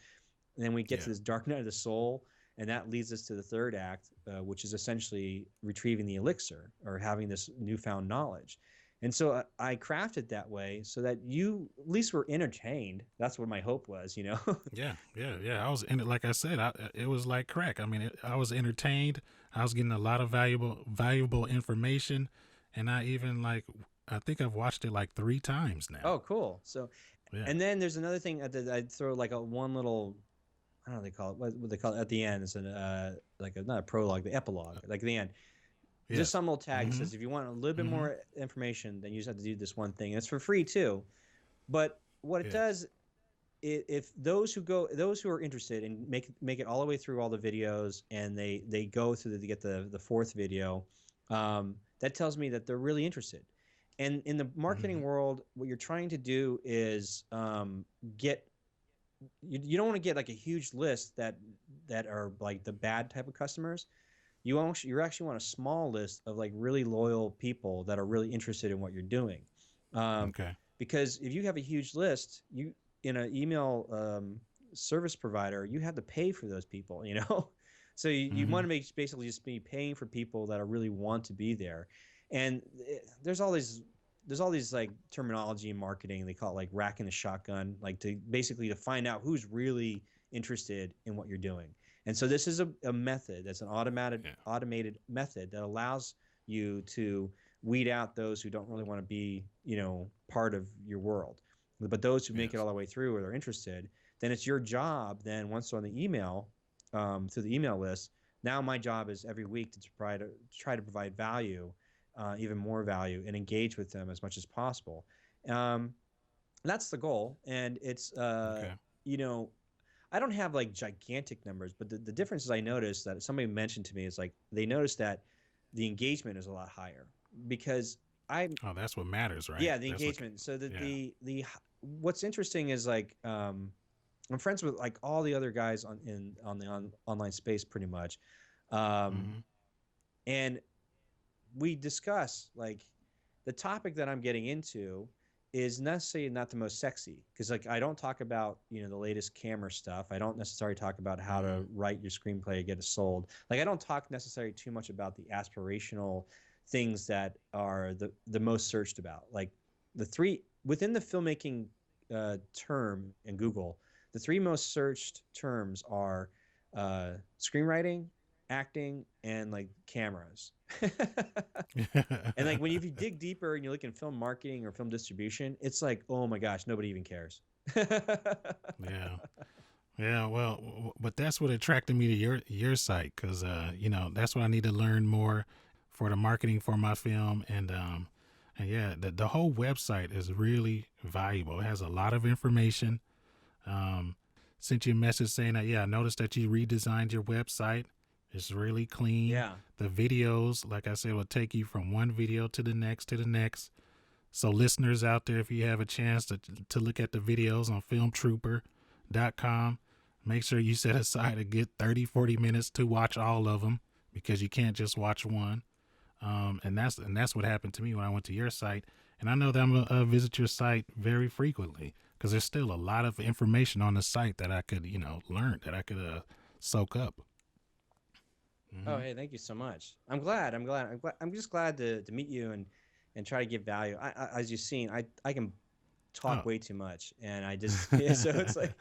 and then we get Yeah. to this dark night of the soul, and that leads us to the third act, which is essentially retrieving the elixir or having this newfound knowledge. And so I crafted that way so that you at least were entertained. That's what my hope was. Yeah, yeah, yeah. I was in it. Like I said, it was like crack. I mean, I was entertained. I was getting a lot of valuable information, and I even like. I think I've watched it like 3 times now. Oh, cool. So, Yeah, and then there's another thing that I'd throw like a one little, I don't know what they call it. What they call it at the end is like not a prologue, the epilogue, like the end. Just yes. some little tag that Mm-hmm. says if you want a little bit Mm-hmm. more information, then you just have to do this one thing. It's for free too. But what it Yeah. does, if those who are interested and make it all the way through all the videos, and they go through to get the fourth video, that tells me that they're really interested. And in the Mm-hmm. marketing world, what you're trying to do is get you don't want to get like a huge list that are like the bad type of customers. You actually want a small list of like really loyal people that are really interested in what you're doing. Um, Okay. because if you have a huge list, you in an email service provider, you have to pay for those people. So you Mm-hmm. want to basically just be paying for people that are really want to be there. And there's all these like terminology in marketing. They call it like racking the shotgun, like to basically to find out who's really interested in what you're doing. And so this is a method that's an Yeah. automated method that allows you to weed out those who don't really want to be, part of your world. But those who make it Yes. all the way through or they're interested, then it's your job. Then once they're on the email, through the email list, now my job is every week to try to provide value, even more value, and engage with them as much as possible. Um, that's the goal, and it's Okay. you know I don't have like gigantic numbers, but the difference is I noticed that somebody mentioned to me is like they noticed that the engagement is a lot higher because I'm Oh, that's what matters, right? yeah, the That's what. engagement. So that Yeah. the what's interesting is like I'm friends with like all the other guys on the online space pretty much, um, Mm-hmm. and we discuss like the topic that I'm getting into is necessarily not the most sexy because like I don't talk about the latest camera stuff. I don't necessarily talk about how Mm-hmm. to write your screenplay or get it sold. Like I don't talk necessarily too much about the aspirational things that are the most searched about. Like the three within the filmmaking term in Google, the three most searched terms are screenwriting, acting, and like cameras. And like when you dig deeper and you look in film marketing or film distribution, it's like, oh my gosh, nobody even cares. Yeah. Yeah, well, but that's what attracted me to your site, because you know, that's what I need to learn more for the marketing for my film, and yeah, the whole website is really valuable. It has a lot of information. Sent you a message saying that, yeah, I noticed that you redesigned your website. It's really clean. Yeah. The videos, like I said, will take you from one video to the next to the next. So listeners out there, if you have a chance to look at the videos on filmtrooper.com, make sure you set aside a good 30-40 minutes to watch all of them, because you can't just watch one. And that's what happened to me when I went to your site. And I know that I'm gonna visit your site very frequently, because there's still a lot of information on the site that I could, learn, that I could soak up. Mm-hmm. Oh, hey, thank you so much. I'm glad. I'm just glad to meet you and try to give value. As you've seen, I can talk way too much, and I just so it's like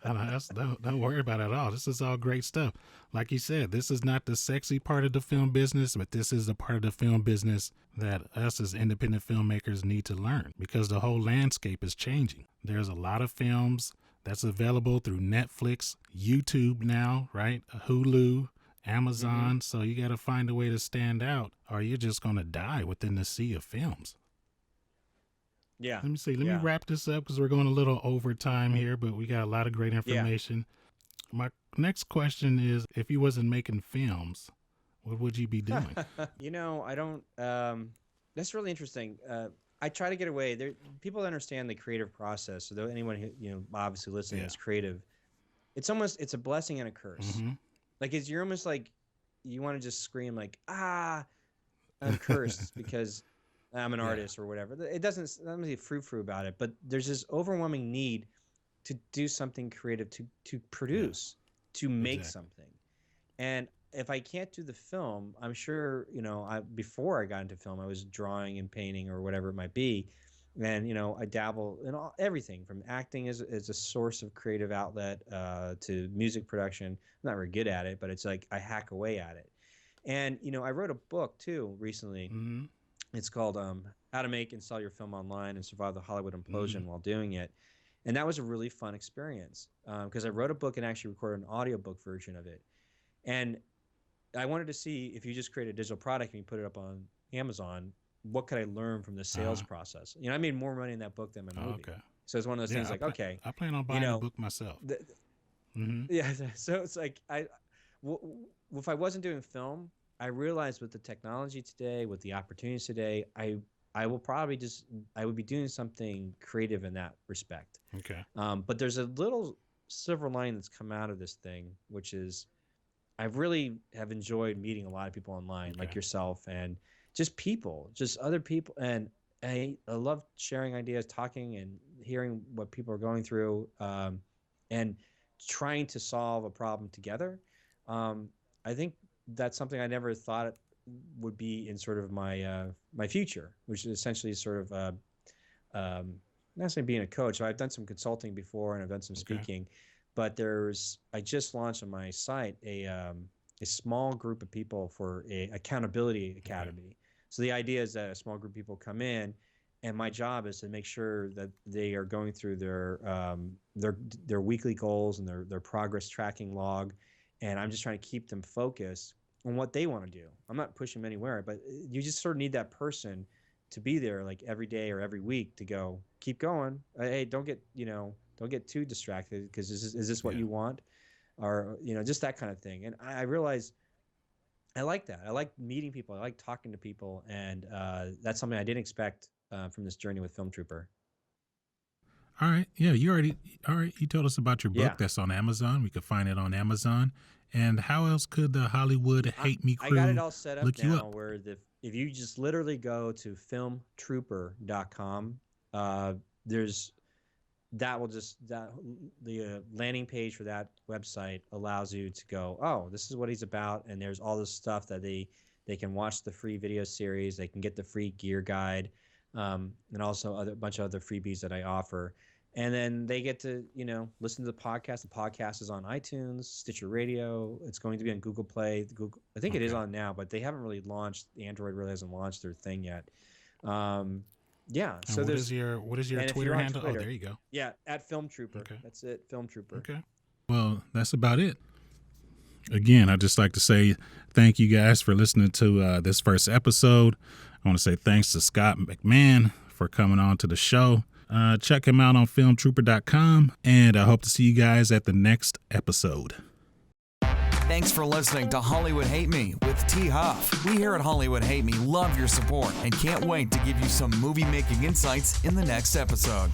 don't worry about it at all. This is all great stuff. Like you said, this is not the sexy part of the film business, but this is the part of the film business that us as independent filmmakers need to learn, because the whole landscape is changing. There's a lot of films that's available through Netflix, YouTube now, right? Hulu, Amazon. Mm-hmm. So you got to find a way to stand out, or you're just going to die within the sea of films. Yeah. Let me see. Let me wrap this up, because we're going a little over time here, but we got a lot of great information. Yeah. My next question is, if you wasn't making films, what would you be doing? I don't. That's really interesting. I try to get away. There, people understand the creative process. So anyone who obviously listening is creative, it's a blessing and a curse. Mm-hmm. Like you're almost like you want to just scream like, I'm cursed because I'm an artist or whatever. It doesn't. Let me be frou-frou about it, but there's this overwhelming need to do something creative, to produce, to make something. And if I can't do the film, I'm sure before I got into film, I was drawing and painting or whatever it might be, and I dabble in everything from acting as a source of creative outlet to music production. I'm not very good at it, but it's like I hack away at it. And I wrote a book too recently. Mm-hmm. It's called How to Make and Sell Your Film Online and Survive the Hollywood Implosion While Doing It. And that was a really fun experience because I wrote a book and actually recorded an audiobook version of it. And I wanted to see, if you just create a digital product and you put it up on Amazon, what could I learn from the sales process? I made more money in that book than my movie. Okay. So it's one of those things I plan on buying a book myself. Yeah. So it's like if I wasn't doing film, I realized with the technology today, with the opportunities today, I will probably I would be doing something creative in that respect. Okay. But there's a little silver line that's come out of this thing, which is I really have enjoyed meeting a lot of people online, like yourself, and just other people. And I love sharing ideas, talking and hearing what people are going through, and trying to solve a problem together. I think that's something I never thought would be in sort of my my future, which is essentially sort of not necessarily being a coach. So I've done some consulting before and I've done some speaking, but I just launched on my site a small group of people for a accountability academy. So the idea is that a small group of people come in, and my job is to make sure that they are going through their weekly goals and their progress tracking log, and I'm just trying to keep them focused on what they want to do. I'm not pushing them anywhere, but you just sort of need that person to be there like every day or every week to go, keep going. Hey, don't get too distracted, because is this what you want? Or, just that kind of thing. And I realized I like that. I like meeting people. I like talking to people. And that's something I didn't expect from this journey with Film Trooper. All right. Yeah, you told us about your book that's on Amazon. We could find it on Amazon. And how else could the Hollywood Hate Me crew I got it all set up now up? where if you just literally go to filmtrooper.com, the landing page for that website allows you to go, oh, this is what he's about, and there's all this stuff that they can watch the free video series, they can get the free gear guide, and also a bunch of other freebies that I offer. And then they get to, listen to the podcast. The podcast is on iTunes, Stitcher Radio. It's going to be on Google Play. I think it is on now, but they haven't really launched. Android really hasn't launched their thing yet. Yeah. And so what is your Twitter handle? Oh, there you go. Yeah, at Film Trooper. Okay. That's it, Film Trooper. Okay. Well, that's about it. Again, I'd just like to say thank you guys for listening to this first episode. I want to say thanks to Scott McMahon for coming on to the show. Check him out on filmtrooper.com, and I hope to see you guys at the next episode. Thanks for listening to Hollywood Hate Me with T. Huff. We here at Hollywood Hate Me love your support and can't wait to give you some movie-making insights in the next episode.